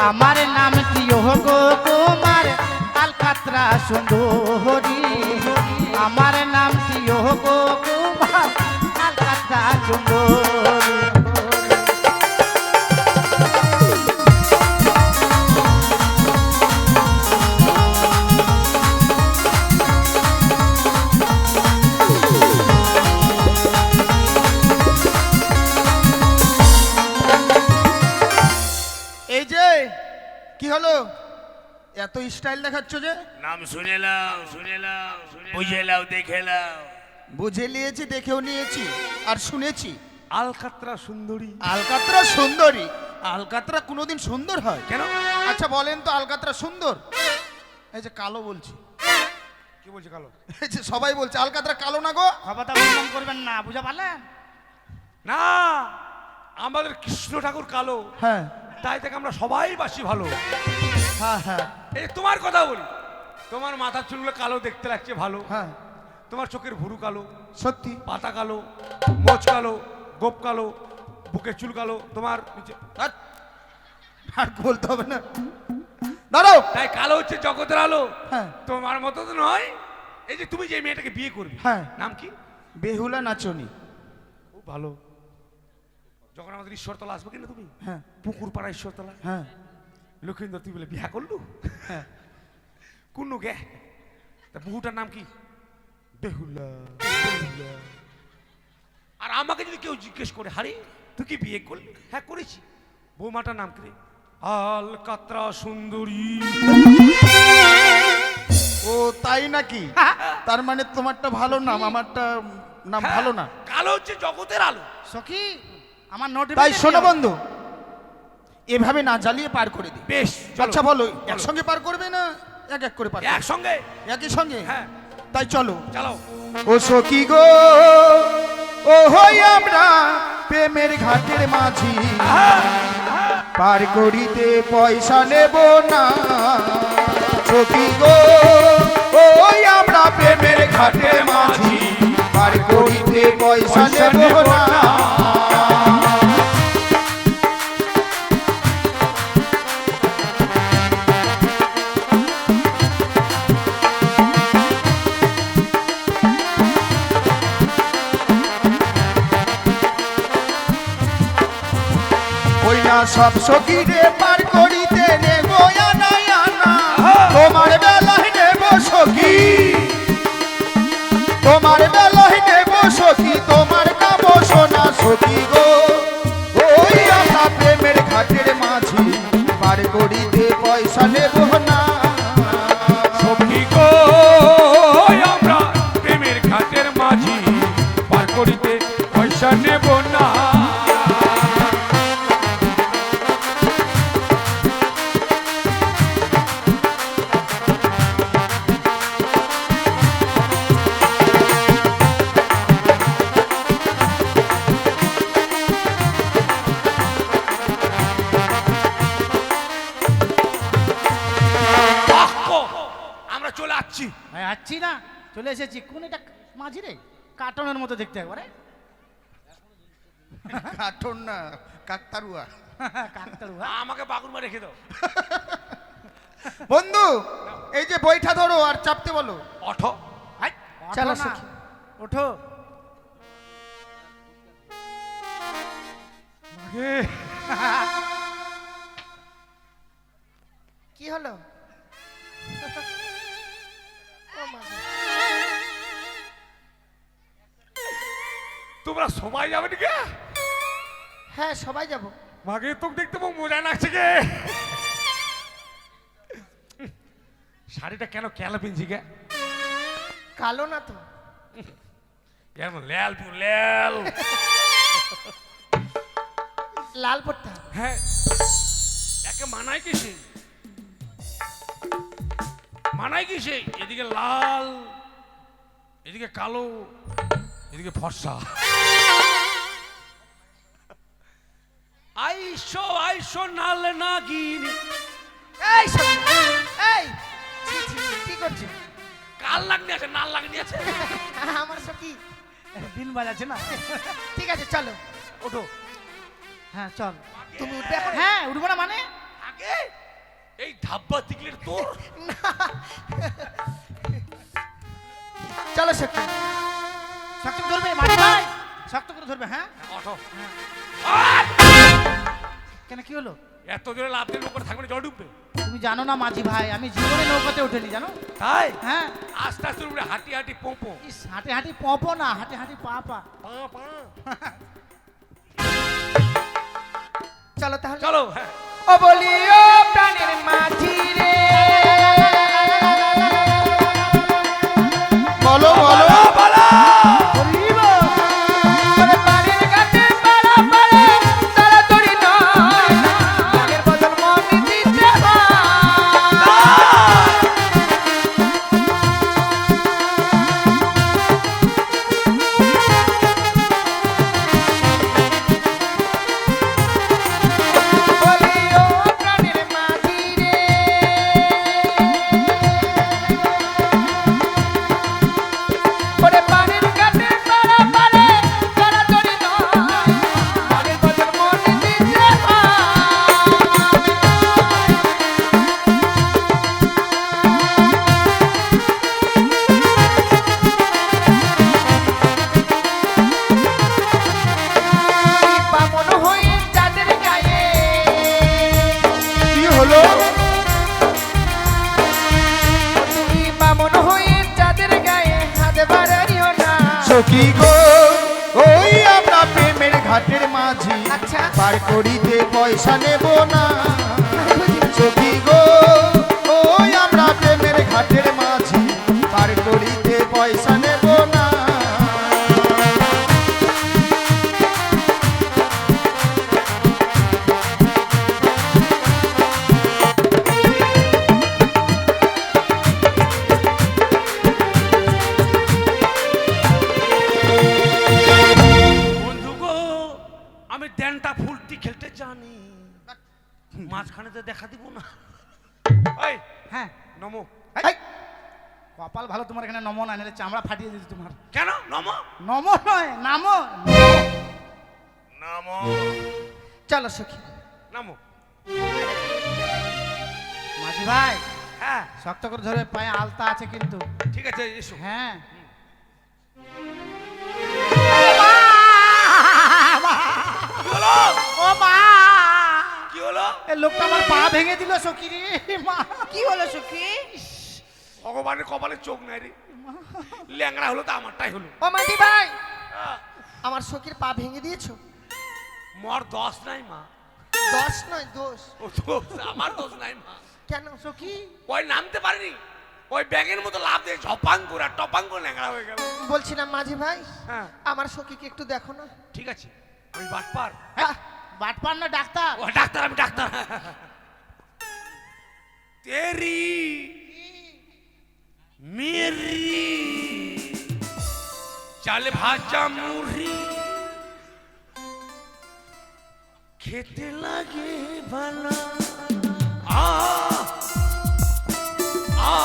আমার নামটি গো কুমার আলকাতরা সুন্দরী, আমার নামটি গো কুমার আলকাতরা সুন্দরী। এই যে কি হলো, এত স্টাইল দেখাচ্ছ যে? নাম শুনে লাও, বুঝে লাও, দেখে লাও। বুঝে নিয়েছি, দেখেও নিয়েছি আর শুনেছি। আলকাতরা সুন্দরী। আলকাতরা সুন্দরী? আলকাতরা কোনোদিন সুন্দর হয়? কেন? আচ্ছা বলেন তো, আলকাতরা সুন্দর? এই যে কালো বলছি, কি বলছে কালো? এই যে সবাই বলছে আলকাতরা কালো না গো। খবরটা বদনাম করবেন না, বুঝা পারলেন? না, আমাদের কৃষ্ণ ঠাকুর কালো, হ্যাঁ তাই থেকে আমরা সবাই বাসি ভালো। হ্যাঁ হ্যাঁ এই তোমার কথা বলি, তোমার মাথার চুলগুলো কালো দেখতে লাগছে ভালো, হ্যাঁ তোমার চোখের ভুরু কালো, সত্যি। পাতা কালো, মোচ কালো, গোপ কালো, বুকের চুল কালো, তোমার নিচে আর আর বলতে হবে না, দাঁড়াও। তাই কালো হচ্ছে জগতের আলো। হ্যাঁ তোমার মতো তো নয়। এই যে তুমি যে মেয়েটাকে বিয়ে করবে, হ্যাঁ। নাম কি? বেহুলা নাচনি। খুব ভালো। যখন আমাদের ঈশ্বরতলা আসবে কিনা তুমি, হ্যাঁ পুকুর পাড়া ঈশ্বরতলা, হ্যাঁ লক্ষ্মীন্দর তুই বলে বিয়া করলু, হ্যাঁ কুন্নু গে, তা বহুটার নাম কি? বেহুলা। আর আমাকে যদি কেউ জিজ্ঞেস করে, হারি তুই কি বিয়ে করলি? হ্যাঁ করেছি। বৌমাটার নাম কি? আলকাতরা সুন্দরী। ও তাই নাকি? তার মানে তোমারটা ভালো নাম, আমারটা নাম হ্যাঁ, ভালো না। কালো হচ্ছে জগতের আলো। সখী আমার নোট। তাই শোনো বন্ধু, এভাবে না জ্বালিয়ে পার করে দিই। বেশ, আচ্ছা বলো, একসঙ্গে পার করবে না এক এক করে পার করবে? একসঙ্গে। একই সঙ্গে? হ্যাঁ তাই চলো। চালাও। ও সখী গো, ও হই আমরা প্রেমের ঘাটের মাঝি, পার করিতে পয়সা নেব না। সখী গো, ওই আমরা প্রেমের ঘাটের মাঝি, পার করিতে পয়সা নেব না। ওই না সব সখীরে পার করিতে নেব আনা আনা, তোমার বেলায় নেব সখী, তোমার বেলায় নেব সখী, তোমার কাম সোনা সখী গো। ওই আমরা প্রেমের ঘাটের মাঝি, পার করিতে পয়সা নেব না। সখী গো, আমরা প্রেমের ঘাটের মাঝি, পার করিতে পয়সা নেব না। যাচ্ছি না, চলে এসেছি। কোন এটা মাঝি রে, কার্টনের মতো দেখতে একবারে। কাঠন না, কাকতারুয়া। কাকতাড়ুয়া। আমাকে বাগুরমা রেখে দাও। বন্ধু, এই যে বইটা ধরো আর চাপতে বলো। অঠো। আই, চলো ওঠো না, সখী। ওঠো। কি হলো? ও মাঝি। তোমরা সবাই যাবে নাকি? হ্যাঁ সবাই যাব। মাকে তোকে দেখতে বহু মজা লাগছে গে। শাড়িটা কেন কেলা পিনছি গে? কালো না তো? যেমন লেল পিউ লেল। লাল পড়তে হবে। হ্যাঁ, একে মানায় কিসে? মানায় কিসে? এদিকে লাল, এদিকে কালো, এদিকে ফর্সা। আইসো আইসো নাল নাগিন। এই সখী, এই ছি, ছি, ছি, কি করছো? কাল লাগনি আছে, নাল লাগনি আছে। আমার সখী। বিন বাজাচ্ছে না। ঠিক আছে চলো। ওঠো। হ্যাঁ চল। তুমি উঠবে এখন? হ্যাঁ উঠবো না মানে? আগে এই ধাব্বা দিগলের তোর। চলো সখী। শক্ত করে ধরবে মাঝি ভাই, শক্ত করে ধরবে। হ্যাঁ ওঠো। কেন কি হলো? এত জোরে লাভ দিয়ে উপরে থাকবে না, জল ডুববে। তুমি জানো না মাঝি ভাই, আমি জীবনে নৌকাতে উঠেনি জানো। তাই হ্যাঁ। আস্তে আস্তে উপরে হাঁটি হাঁটি পোঁপো। ইস, হাঁটি হাঁটি পপো না, হাঁটি হাঁটি পা পা। চলো তাহলে। চলো। হ্যাঁ ও বলি ও প্রাণের মাঝি রে, বলো বলো। ওরে পানির ঘাটে পাড়াপাড়ে তাড়াতাড়ি নয়, মনের বদল মন দিতে হয়। বলি ও প্রাণের মাঝি রে, ওরে পানির ঘাটে পাড়াপাড়ে তাড়াতাড়ি নয়, মনের বদল মন দিতে হয়। বামন হয়ে চাঁদের গায়ে, কি হলো? তুমি বামন হয়ে চাঁদের গায়ে হাত বাড়াইও না। সখী গো, ওই আমরা প্রেমের ঘাটের মাঝি, আচ্ছা। পার করিতে পয়সা নেব না। সখী গো, ওই আমরা প্রেমের ঘাটের মাঝি, পার করিতে পয়সা নেব না। বন্ধু গো, আমি ড্যানটা ফুলটি খেলতে জানি, মাঝখানে তো দেখা দিব না। এই হ্যাঁ। নমো। এই, কপাল ভালো তোমার, এখানে নমো না, নাহলে চামড়া ফাটিয়ে দিত তোমার। কেন নমো? নমো নয়, নামো। নমো চলো সখী। নমো। মাঝি ভাই হ্যাঁ শক্ত করে ধরবে, পায়ে আলতা আছে কিন্তু। ঠিক আছে, এসো। হ্যাঁ কি হলো? ও মা, কি হলো? এই লোকটা আমার পা ভেঙে দিল সখী রে। মা, কি হলো সুখী? ভগবানের কপালে চোখ নাই রে, ল্যাংড়া হলো তো আমারটাই হলো। ও মাঝি ভাই, আহ, আমার সখীর পা ভেঙে দিয়েছো? মোর দোষ নাই মা। দোষ নয় দোষ। ও দোষ, আমার দোষ নাই মা। কেন সখী? ওই নামতে পারিনি, ওই ব্যাগের মতো লাভ দিয়ে ঝপাং করে আর টপাং করে ল্যাংড়া হয়ে গেল। বলছিলাম মাঝি ভাই, হ্যাঁ আমার সখীকে একটু দেখো না। ঠিক আছে, আমি বাটপার। হ্যাঁ, বাটপার না ডাক্তার। ও ডাক্তার, আমি ডাক্তার। তেরি মেরি চাল ভাজা মুড়ি খেতে লাগে ভালো। আ আ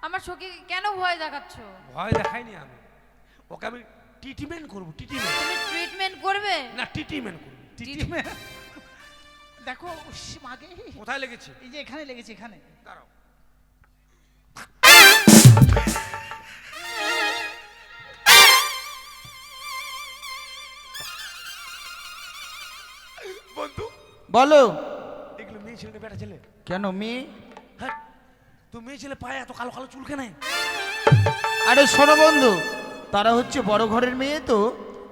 আমার সখীকে কেন ভয় দেখাচ্ছ? ভয় দেখাইনি আমি, ওকে আমি ট্রিটমেন্ট করবো, ট্রিটমেন্ট। তুমি ট্রিটমেন্ট করবে? না, ট্রিটমেন্ট করবো। ট্রিটমেন্ট দেখো মাগে কোথায় লেগেছে? এই যে এখানে লেগেছে, এখানে। দাঁড়াও। বন্ধু, বলো। এগুলো মেয়ে ছেলে না বেটা ছেলে? কেন মেয়ে? হ্যাঁ, তো মেয়ে ছেলে পায়ে এত কালো কালো চুল কেন? আরে শোনো বন্ধু, তারা হচ্ছে বড় ঘরের মেয়ে তো,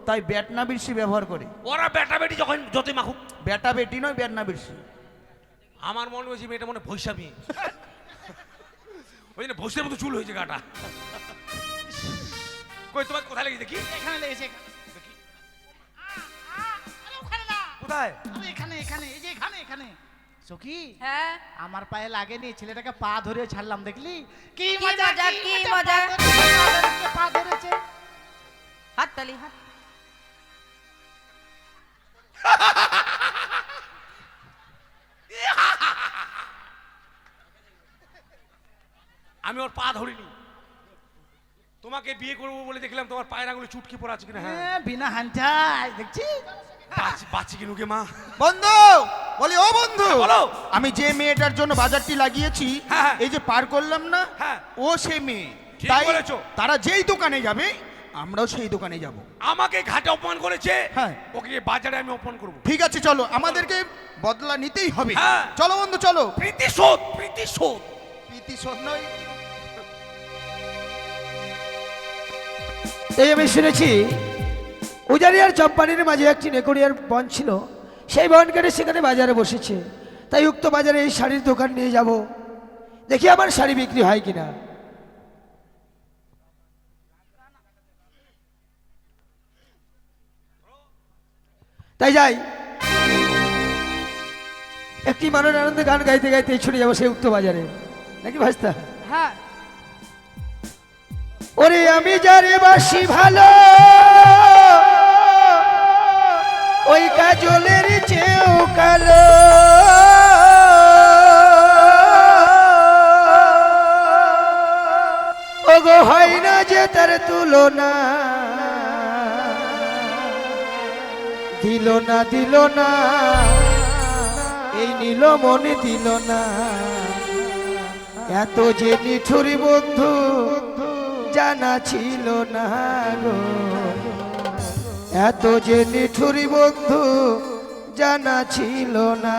তাই ব্যাটনা বিরসি ব্যবহার করে। ওরা বেটা বেটি যখন যতই মাখুক। বেটা বেটি নয়, ব্যাটনা বিরসি। আমার মনে হয়েছে মেয়েটা মনে ভৈসা মেয়ে, ওই জন্য ভৈসের মতো চুল হয়েছে গাটা। কই তোমার কোথায় লেগেছে দেখি? এখানে লেগেছে, এখানে। দেখি আরে ওখানে না, কোথায়? আরে এখানে, এখানে, এই যে এখানে, এখানে। সখী, হ্যাঁ, আমার পায়ে লাগেনি, ছেলেটাকে পা ধরে ছাড়লাম, দেখলি? কি কি মজা, কি মজা। পা ধরেছে। হাত তালি, হাত। আমি ওর পা ধরিনি, তোমাকে বিয়ে করবো বলে দেখলাম তোমার পায়ের আঙুলে চুটকি পড়া আছে কিনা। হ্যাঁ, হ্যাঁ, বিনা হান্টাই দেখছি। বাচ্চি কিনুকে মা। বন্ধু, বলি ও বন্ধু, বলো। আমি যে মেয়েটার জন্য বাজারটি লাগিয়েছি, হ্যাঁ, হ্যাঁ। এই যে পার করলাম না, হ্যাঁ। ও সেই মেয়ে। ঠিক তাই বলেছো। তারা যেই দোকানে যাবে আমরাও সেই দোকানে যাব। আমাকে ঘাটে অপমান করেছে, হ্যাঁ। ওকে বাজারে আমি অপমান করবো। ঠিক আছে চলো, আমাদেরকে বদলা নিতেই হবে। হ্যাঁ। চলো বন্ধু চলো। প্রীতিশোধ, প্রীতিশোধ। প্রীতিশোধ নয়। এই আমি শুনেছি উজারিয়ার চম্পানির মাঝে একটি নেকড়িয়ার বন ছিল, সেই বন কেটে সেখানে বাজারে বসেছে। তাই উক্ত বাজারে এই শাড়ির দোকান নিয়ে যাব, দেখি আমার শাড়ি বিক্রি হয় কিনা। তাই যাই, একটি মানব আনন্দ গান গাইতে গাইতে ছুটে যাবো সেই উক্ত বাজারে, নাকি ভাস্তা? হ্যাঁ, ওরে আমি যারে বাসি ভালো, ওই কাজলের চেয়েও কালো, ওগো হয় না যে তার তুলনা, দিল না দিল না, এই নীল মনে দিল না, এত যে নিঠুরি বন্ধু জানা ছিল না গো, এত যে নিঠুরি বন্ধু জানা ছিল না।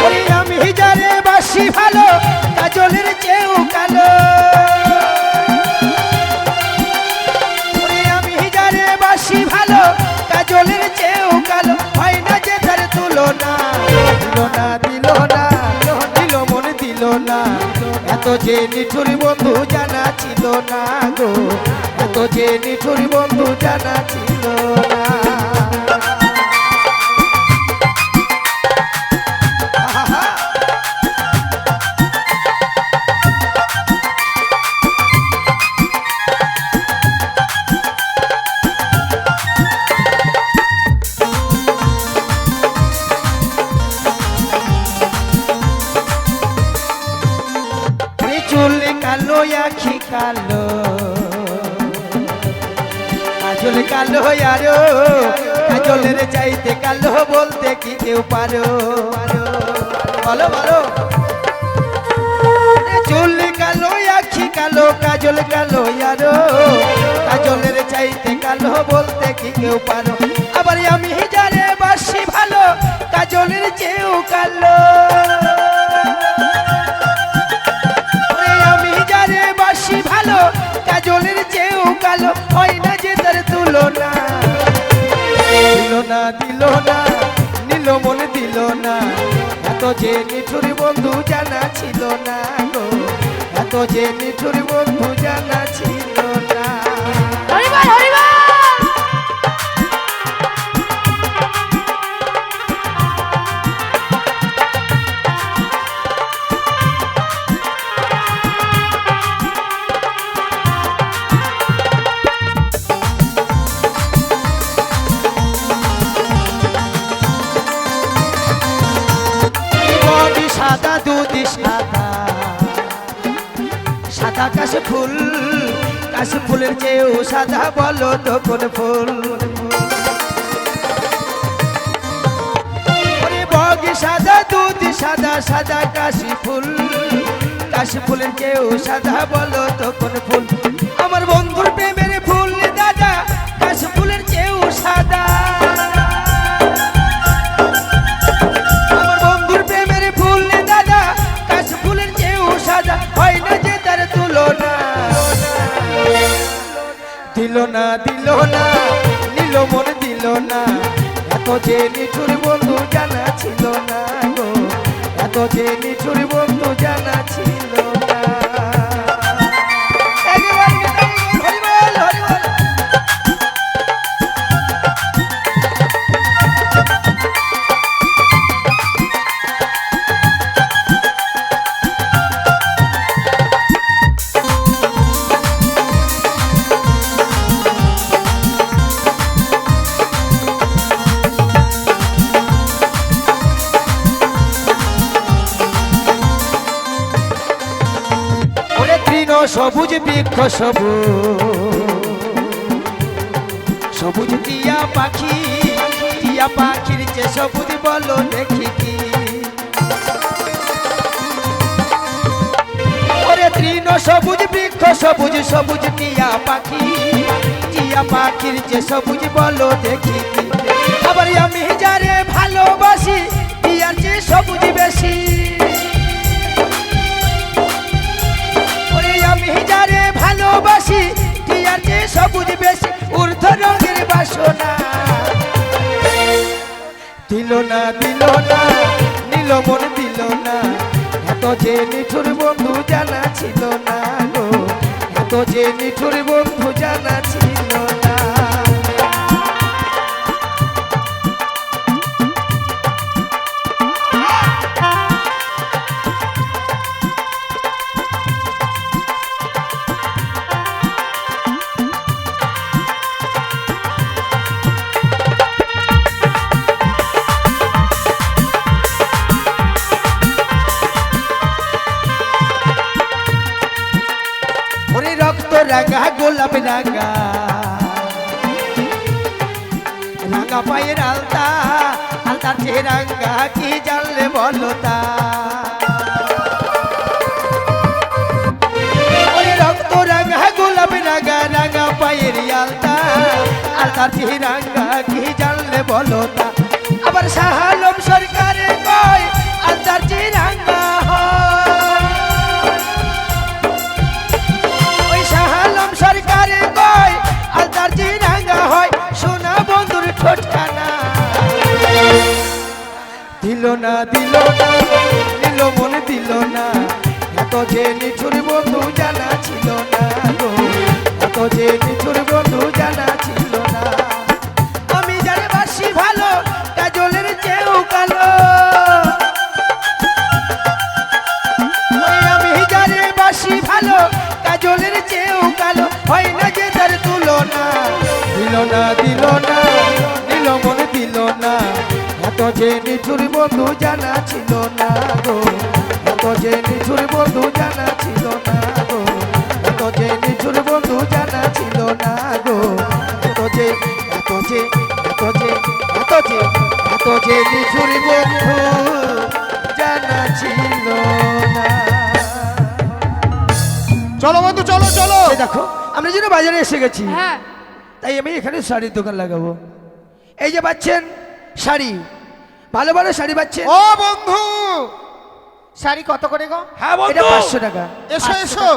ওরে আমি যারে বাসি ভালো, কাজলের চেয়েও কালো, ওরে আমি যারে বাসি ভালো, কাজলের চেয়েও কালো, হয় না যে তার তুলনা, দিল না দিল না, দিল মনে দিল না, এত যে নিঠুর বন্ধু জানা ছিল না গো, এত যে নিঠুর বন্ধু জানা ছিল না। চুল কালো আখি কালো, কাজল কালো আরো, কাজলের চাইতে কালো বলতে কি কেউ পারো, বলো বলো। চুল কালো আখি কালো, কাজল কালো আরো, কাজলের চাইতে কালো বলতে কি কেউ পারো, আবার আমি যারে বাসি ভালো, কাজলের চেয়েও কালো, বাসি ভালো, কাজলের চেয়েও কালো, হয় না যে তার তুলনা, দিল না দিল না, নীল মনে দিল না, এত যে নিঠুর বন্ধু জানা ছিল না গো, এত যে নিঠুর বন্ধু জানা ছিল না। হরিবল, হরিবল। সাদা দুধ সাদা সাদা কাশ ফুলের চেয়েও সাদা বলো তো কোন ফুল ওরে বগি সাদা দুধ সাদা সাদা কাশি ফুলের চেয়েও সাদা বলো তো কোন ফুল আমার বন্ধুর প্রেমের ফুল দাদা কাশি ফুলের চেয়েও সাদা আমার বন্ধুর প্রেমের ফুল দাদা কাশি ফুলের চেয়েও সাদা হয় না যে তার তুলনা দিল না নিল মন দিল না এত যে নিঠুর বন্ধু জানা ছিল না গো এত যে নিঠুর বন্ধু জানা ছিল না হরি বল, হরি বল। ওরে তৃণ সবুজ বৃক্ষ সবুজ টিয়া পাখির যে সবুজ বলো দেখি কি ওরে তৃণ সবুজ বৃক্ষ সবুজ টিয়া পাখির যে সবুজ বলো দেখি কি আবার আমি যারে ভালোবাসি টিয়ার যে সবুজ বেশি আমি যারে ভালোবাসি টিয়ার যে সবুজ বেশি ঊর্ধ্ব রঙের বাসনা দিল না নীল মন দিল না এত যে নিঠুর বন্ধু জানা ছিল না গো এত যে নিঠুর বন্ধু জানা ছিল না ওরে রক্ত রাঙা গোলাপ রাঙা পায়ের আলতার চেয়ে রাঙা কি জানলে বলো তা ওরে রক্ত রাঙা গোলাপ রাঙা পায়ের আলতার চেয়ে রাঙা কি জানলে বলো তা আবার শাহ আলম সরকারে কয় আলতার চেয়ে রাঙা সরকারে কয় আলতার যে রাঙা হয় সোনা বন্ধুর ঠোঁটখানা দিল না নিল মন দিল না এত যে নিঠুর বন্ধু জানা ছিল না গো এত যে নিঠুর বন্ধু জানা ছিল না আমি যারে বাসি ভালো কাজলের চেয়েও কালো আমি যারে বাসি ভালো কাজলের চেয়েও কালো হয় না যে তার তুলনা দিল না নীল মন দিল না এত যে নিঠুর বন্ধু জানা ছিল না গো এত যে নিঠুর বন্ধু জানা ছিল না গো এত যে নিঠুর বন্ধু জানা ছিল না গো এত যে নিঠুর বন্ধু জানা ছিল না চলো বন্ধু চলো এই দেখো আমরা যেন বাজারে এসে গেছি হ্যাঁ তাই আমি এখানে শাড়ির দোকান লাগাবো এই যে পাচ্ছেন শাড়ি ভালো শাড়ি পাচ্ছেন ও বন্ধু শাড়ি কত করে গো? হ্যাঁ এটা বন্ধু 500 টাকা এসো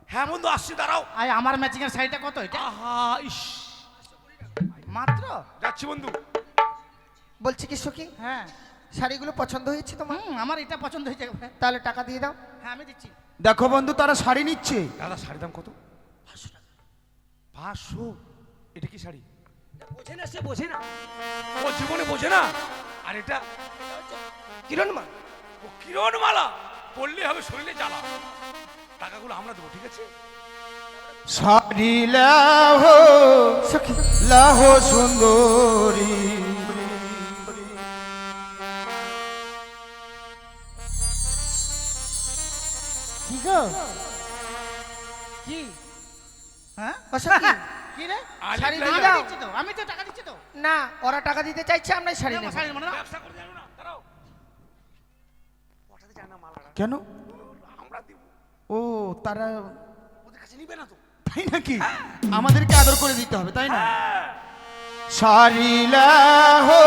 হ্যাঁ বন্ধু আসছি দাঁড়াও আয় আমার ম্যাচিং এর শাড়িটা কত এটা আহা ইস মাত্র যাচ্ছি বন্ধু বলছি কি সখী হ্যাঁ শাড়িগুলো পছন্দ হয়েছে তোমার আমার এটা পছন্দ হয়েছে তাহলে টাকা দিয়ে দাও হ্যাঁ আমি দিচ্ছি দেখো বন্ধু তারা শাড়ি নিচ্ছে দাদা শাড়ির দাম কত 500 এটা কি শাড়ি বোঝে না সে বোঝে না ও জীবনে বোঝে না আর এটা কিরণমা ও কিরণমালা পড়লে হবে শরীরে জ্বালা টাকাগুলো আমরা দেবো ঠিক আছে শাড়ি লাহো সুন্দরী কি গো কি হ্যাঁ ও সখী কি রে আরে শাড়ি প্লেজার। দিয়ে দাও। দিচ্ছি তো আমি তো টাকা দিচ্ছি তো না ওরা টাকা দিতে চাইছে আমরাই শাড়ি নাও, নেব শাড়ি মানে নাও। ব্যবসা করে জানো না দাঁড়াও পটাতে জানা মালাটা কেন? আমরা দিব ও তারা ওদের কাছে নিবে না তো তাই নাকি? আমাদেরকে আদর করে দিতে হবে তাই না? শাড়ি লাহো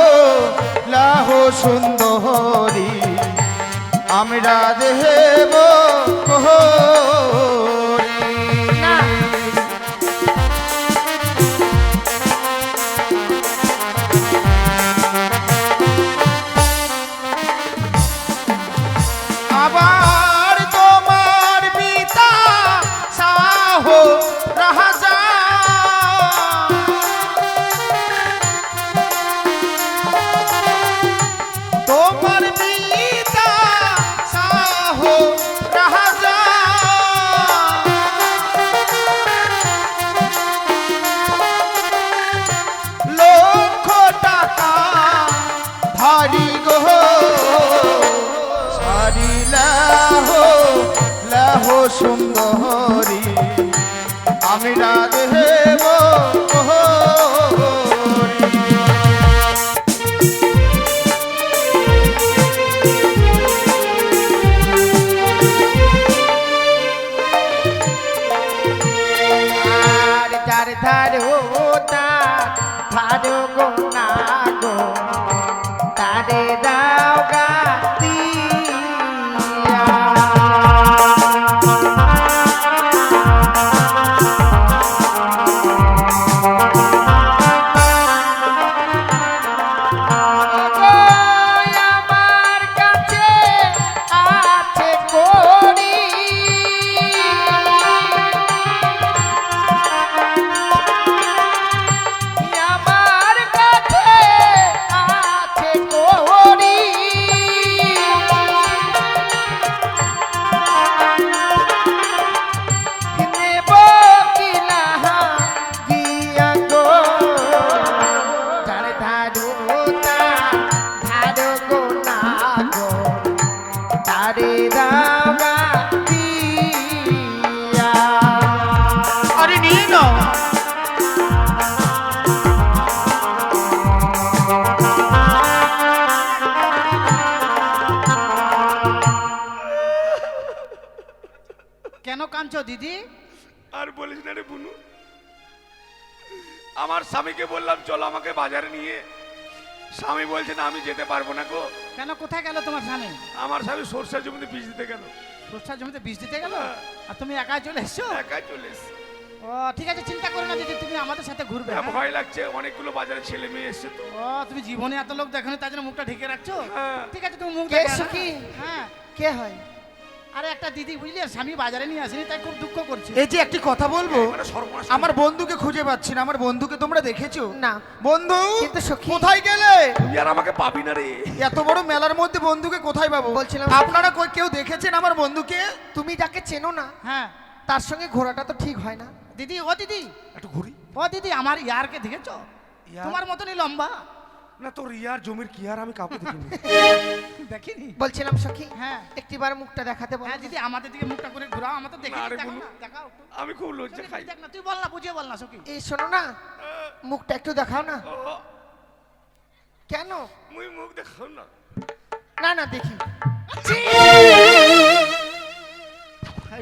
লাহো সুন্দরী আমরা দেব না আবার তোমার পিতা সাহো রাজা তোমার পিতা সাহো রাজা লক্ষ টাকা ভারী গো শাড়ি লাহো লাহো সুন্দরী আমরা দেব আর যার ধারো না ধারো গো না গো তারে দাও গা দিয়া। গো আমার কাছে আছে কড়ি আমার কাছে আছে কড়ি নেব কিনা গিয়া গো যার ধারো তা ধারো গো না গো তারে দাওয়া দিয়া। আরে নিয়ে নাও কেন কাঁদছো দিদি আর বলিস না রে বুনু আমার স্বামীকে বললাম চলো আমাকে বাজারে নিয়ে স্বামী বলছে না আমি যেতে পারবো না গো কেন কোথায় গেল তোমার স্বামী আমার স্বামী সরষের জমিতে বীজ দিতে গেল সরষার জমিতে বীজ দিতে গেল আর তুমি একাই চলে এসছো একাই চলে এসছে ও ঠিক আছে চিন্তা করো না দিদি তুমি আমাদের সাথে ঘুরবে হ্যাঁ? ভয় লাগছে অনেকগুলো বাজারে ছেলে মেয়ে এসছে তো ও তুমি জীবনে এত লোক দেখো তার জন্য মুখটা ঢেকে রাখছো হ্যাঁ। ঠিক আছে তুমি মুখ কে ঢেকে রাখো। সখী? হ্যাঁ কে হয় আরে একটা দিদি বুঝলি স্বামী বাজারে নিয়ে আসেনি তাই খুব দুঃখ করছে এই যে একটি কথা বলবো মানে সর্বনাশ আমার বন্ধুকে খুঁজে পাচ্ছি না আমার বন্ধুকে তোমরা দেখেছো না। বন্ধু কিন্তু সখী- কোথায় গেলে তুই আর আমাকে পাবি না রে এত বড় মেলার মধ্যে বন্ধুকে কোথায় পাবো বলছিলাম- আপনারা কেউ দেখেছেন আমার বন্ধুকে? তুমি যাকে চেনো না হ্যাঁ তার সঙ্গে ঘোরাটা তো ঠিক হয় না দিদি ও দিদি একটু ঘুরি ও দিদি আমার ইয়ারকে দেখেছো ইয়ার? তোমার মতনই লম্বা না তোর ইয়ার জমির কি আর আমি কাউকে দেখিনি দেখিনি বলছিলাম সখী হ্যাঁ একটিবার মুখটা দেখাতে বল হ্যাঁ দিদি আমাদের দিকে মুখটা করে ঘোরাও আমরা তো দেখি না রে দেখাও বলু। না, দেখাও একটু। আমি খুব লজ্জা সখী, খাই তুই দেখ না তুই বল না বুঝিয়ে বল না সখী এই শোনো না মুখটা একটু দেখাও না ও, কেন মুই মুখ দেখাও না না না দেখি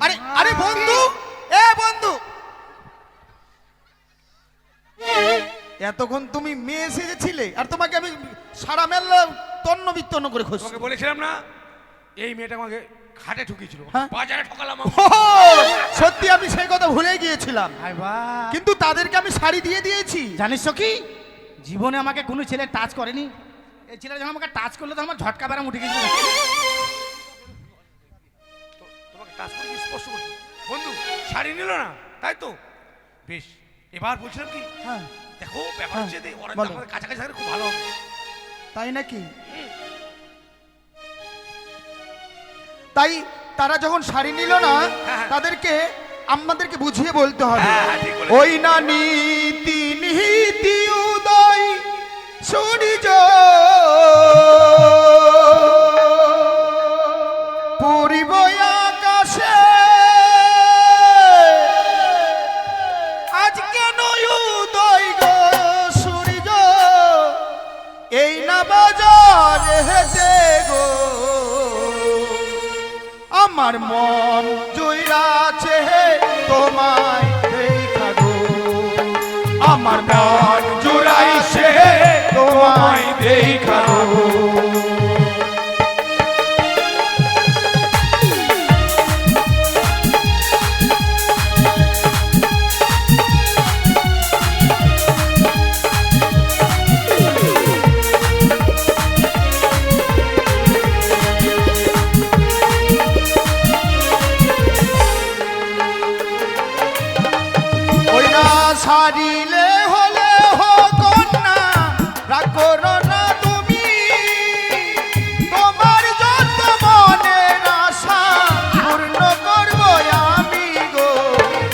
আরে আরে বন্ধু এ বন্ধু এতক্ষণ তুমি মেয়ে সেজেছিলে আর তোমাকে আমি সারা মেলা তন্ন বিতন্ন করে খুঁজছি তোমাকে বলেছিলাম না এই মেয়েটা আমাকে খাটে ঠুকিয়েছিল হ্যাঁ? বাজারে ঠকালাম আমি। ও, সত্যি আমি সেই কথা ভুলে গিয়েছিলাম হাই বা কিন্তু তাদেরকে আমি শাড়ি দিয়ে দিয়েছি জানিস কি জীবনে আমাকে কোনো ছেলে টাচ করেনি এই ছেলেটা যখন আমাকে টাচ করলো তো আমার ঝটকা বেড়াম উঠে গেছিল তোমাকে টাচ করে কি স্পর্শ করছি বন্ধু শাড়ি নিল না তাই তো বেশ এবার বলছিলাম কি হ্যাঁ দেখো ব্যাপার হ্যাঁ, হচ্ছে যে ওরা যদি বলো। আমাদের কাছাকাছি থাকলে খুব ভালো হবে তাই নাকি তাই তারা যখন শাড়ি নিল না হ্যাঁ। তাদেরকে আমাদেরকে বুঝিয়ে বলতে হবে হ্যাঁ, হ্যাঁ, ঠিক বলেছ। ওই না নীতি নীতি উদয় সূর্য পূর্ব আকাশে আমার মন জুইরাছে তোমায় দেখা গো আমার মন জুড়াইছে তোমায় দেখা গো। ওই না সারিলে হলে হো কন্যা রাগ করো না তুমি তোমার যত মনের আশা পূর্ণ করবো আমি গো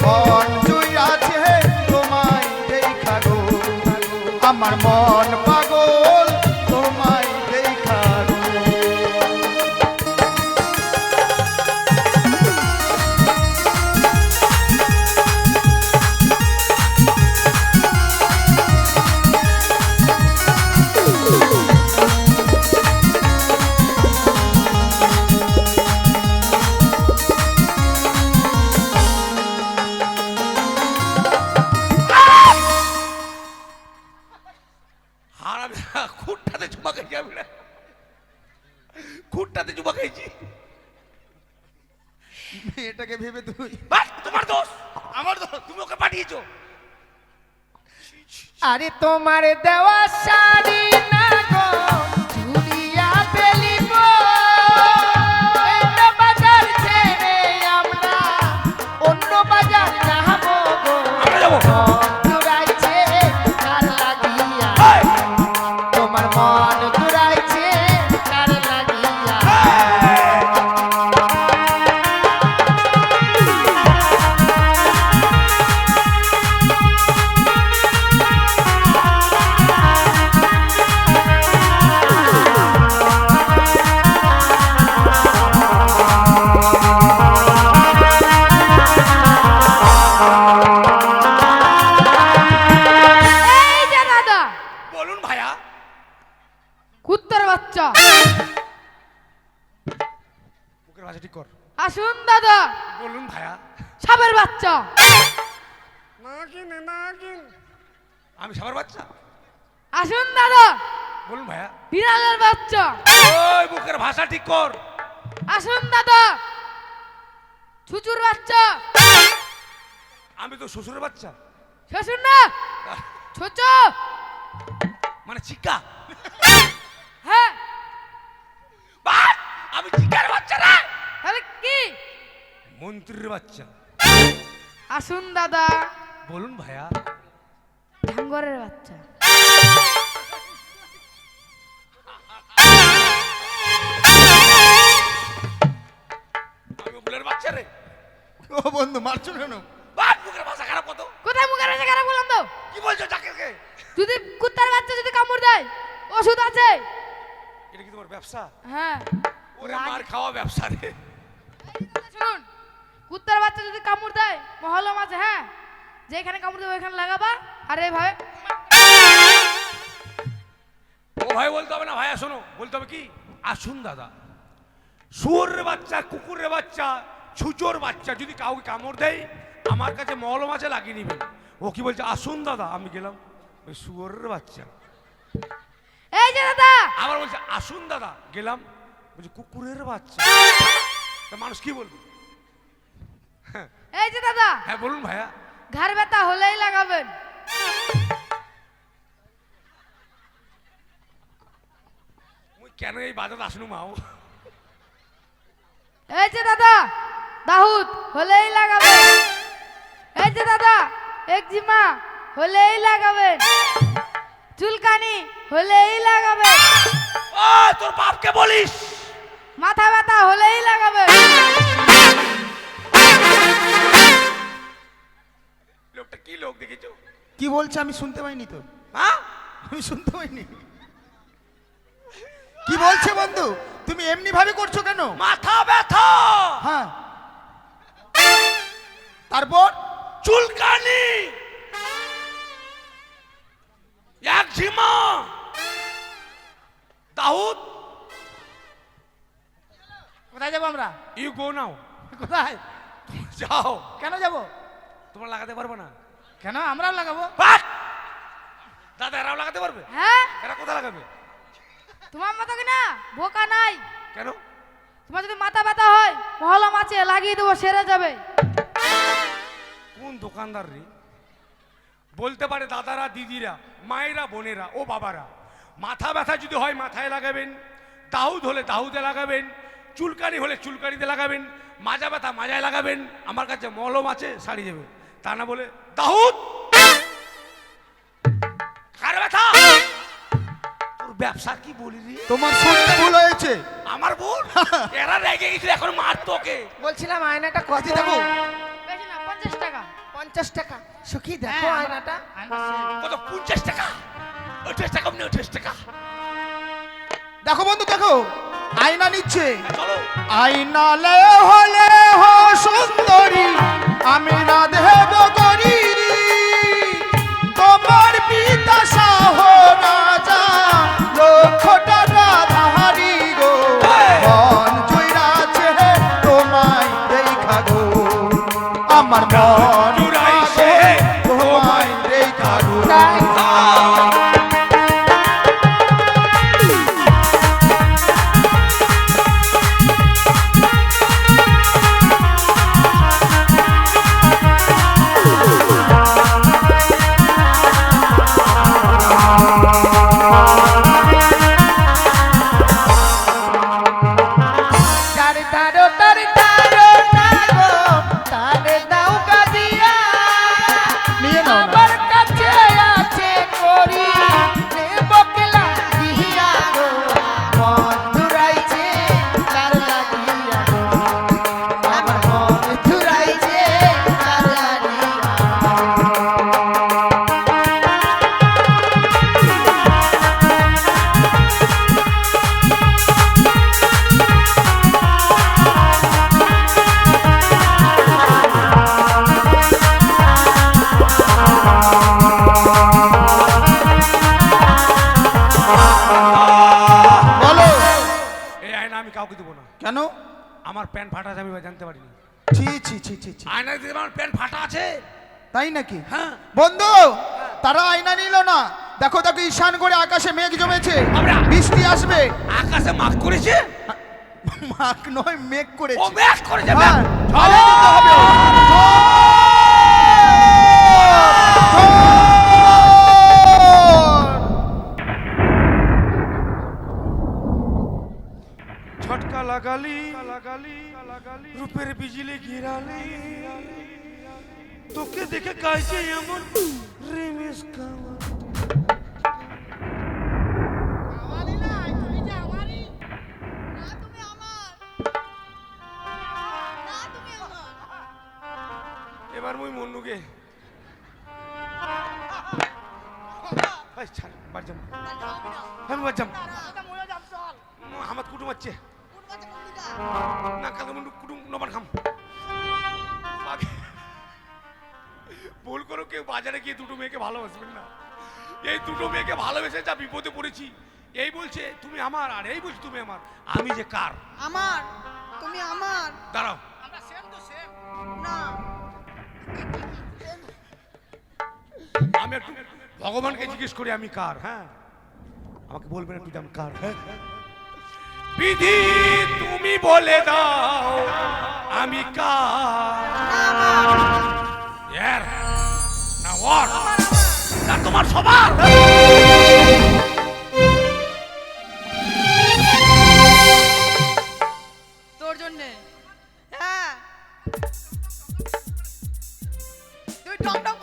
মন জুইরাছে তোমায় দেখা গো আমার মন পাগল তোমায় দেখা গো। আর আমি খুঁটটাতে চুমা খাইছি, আমি না খুঁটটাতে চুমা খাইছি। এটাকে ভেবে তুই বাস, তোমার দোষ, আমার দোষ, তুমি ওকে পাঠিয়েছো। আরে তোমার দেওয়া শাড়ি না গো ঝুলিয়া ফেলিব অন্য বাজার ছেড়ে আমরা অন্য বাজার যাবো গো আমরা যাবো। মন জুড়াইছে কার লাগিয়া এই, তোমার মন জুড়াইছে কার লাগিয়া এই যে দাদা, বলুন ভাইয়া। কুত্তার বাচ্চা, মুখের ভাষা ঠিক কর। আসুন দাদা। বলুন ভাইয়া। সাপের বাচ্চা, আমি সবার বাচ্চা। আসুন দাদা। বলুন ভাইয়া। বিড়ালের বাচ্চা, ওই মুখের ভাষা ঠিক কর। আসুন দাদা। ছুচুর বাচ্চা, আমি তো শ্বশুরের বাচ্চা, শ্বশুর না, ছোচো। মানে চিকা। হ্যাঁ, বাস, আমি চিকার বাচ্চা না, তাহলে কি? মন্ত্রীর বাচ্চা। আসুন দাদা। বলুন ভাইয়া। ঢাঙ্গরের বাচ্চা, আমি উবলের বাচ্চা রে। ও বন্ধু মারছো কেন? বাস, মুখের ভাষা খারাপ কত। কোথায় মুখের ভাষা খারাপ বললাম তো? কি বলছো চাকরকে? যদি কুত্তার বাচ্চা যদি কামড় দেয়, ওষুধ আছে। এটা কি তোমার ব্যবসা? হ্যাঁ, ওরে মার খাওয়া ব্যবসা রে। শুনুন, কুত্তার বাচ্চা যদি কামড় দেয়, মহলম আছে। হ্যাঁ, যেখানে কামড় দেবে ওইখানে লাগাবা। আর এই ভাই, ও ভাই বলতে হবে না ভাইয়া, শোনো, বলতে হবে কি আসুন দাদা। শুয়োরের বাচ্চা, কুকুরের বাচ্চা, ছুচোর বাচ্চা যদি কাউকে কামড় দেয়, আমার কাছে মলম আছে, লাগিয়ে নিবেন। ও কি বলছে আসুন দাদা, আমি গেলাম ওই শুয়োরের বাচ্চা। এই যে দাদা, আবার বলছে আসুন দাদা, গেলাম বলছে কুকুরের বাচ্চা। তা মানুষ কি বলবে? এই যে দাদা, হ্যাঁ বলুন ভাইয়া। ঘাড় ব্যথা হলেই লাগাবেন। মুই কেন এই বাজারে আসনু মাও? এই যে দাদা, দাহুদ হলেই লাগাবেন। এই যে দাদা, একজিমা হলেই লাগাবেন। চুলকানি হলেই লাগাবেন। ও তোর বাপকে বলিস। মাথা ব্যথা হলেই লাগাবেন। লোকটা কি লোক দেখেছো? কি বলছে আমি শুনতে পাইনি তো, হ্যাঁ, আমি শুনতে পাইনি। কি বলছে বন্ধু? তুমি এমনি ভাবে করছো কেন? মাথা ব্যথা, হ্যাঁ, তারপর চুলকানি, একজিমা, দাউদ। কোথায় কোথায় যাবো আমরা? ইউ গো নাও, কোথায়? যাও। কেন যাবো? তোমরা লাগাতে পারবে না? কেন আমরাও লাগাবো? বাহ! দাদা এরাও লাগাতে পারবে? হ্যাঁ এরা কোথায় লাগাবে? তোমার মতো কি না বোকা নাই। কেন? তোমার যদি মাথা ব্যথা হয় মহলম আছে লাগিয়ে দেবো, সেরে যাবে। কোন দোকানদার রে? বলতে পারে দাদারা, দিদিরা, মায়েরা, বোনেরা ও বাবারা, মাথা ব্যথা যদি হয় মাথায় লাগাবেন, দাউদ হলে দাউদে লাগাবেন, চুলকানি হলে চুলকানিতে লাগাবেন, মাজা ব্যথা মাজায় লাগাবেন, আমার কাছে মলম আছে সারি যাবে। তা না বলে দাউদ কার ব্যথা, তোর ব্যবসা কি বলি রে? তোমার শুনতে ভুল হয়েছে। আমার বোন এরা রেগে গেছিল, এখন মার তোকে। বলছিলাম আয়নাটা কত কত দেবো? বেশি না 50 টাকা। 50 টাকা। সুখী দেখো হ্যাঁ, আমরা- আয়নাটা। কত? 50 টাকা? 50 টাকা? 50 টাকা? দেখো বন্ধু দেখো, আয়না নিচ্ছে। চলো। আয়নালে হলে হো সুন্দরী, আমি না দেব করি তোমার পিতা শাহ রাজা, লক্ষ টাকা ধারি গো, মন জুইরাছে তোমায় দেখা গো, আমার মন জুড়াইছে তোমায় দেখা গো। তারে তারো তারে তারো তারো তারে দাও কাদিয়া, নিয়ে নাও না। আমার কাছে আছে করি বকলা দিয়া গো, মন ধুরাইছে তার লাগিয়া গো, আমার মন ধুরাইছে তার লাগিয়া। বলো। এই আয়না আমি কাউকে দেবো না। কেন? আমার প্যান্ট ফাটা আছে, আমি জানতে পারিনি। ছি ছি ছি ছি ছি। আয়না দিতে আমার প্যান্ট ফাটা আছে। তাই নাকি? হ্যাঁ। বন্ধু, তারা আয়না নিল না। দেখো দেখো, ঈশান করে আকাশে মেঘ জমেছে, আমরা- বৃষ্টি আসবে। আকাশে মাখ করেছে। মাক নয়, মেঘ ও করেছে। ম্যাচ করেছে। হ্যাঁ, ম্যাচ। আলো দিতে হবে। ছটকা লাগালি রূপের বিজলি গিরালি, তোকে দেখে কাছে এমন রেমেশ কামা। এবার মুই মন্নুকে এই ছাড়, বাড়ি যাম। আমি বাড়ি যাম। আমার কুটুম আছে না, কাল কুটুম নবার খাম। ভুল করো, কেউ বাজারে গিয়ে দুটো মেয়েকে ভালোবাসবেন না। এই দুটো মেয়েকে ভালোবেসে যা বিপদে পড়েছি। এই বলছে তুমি আমার, আর এই বলছে তুমি আমার। আমি যে কার? আমার, তুমি আমার দাঁড়াও, না। আমি একটু ভগবানকে জিজ্ঞেস করি আমি কার। হ্যাঁ, আমাকে বলবেন একটু যে আমি কার। হ্যাঁ? বিধি তুমি বলে দাও আমি কার। ইয়ার না ওর না তোমার সবার। তোর জন্যে। হ্যাঁ, তুই টক টক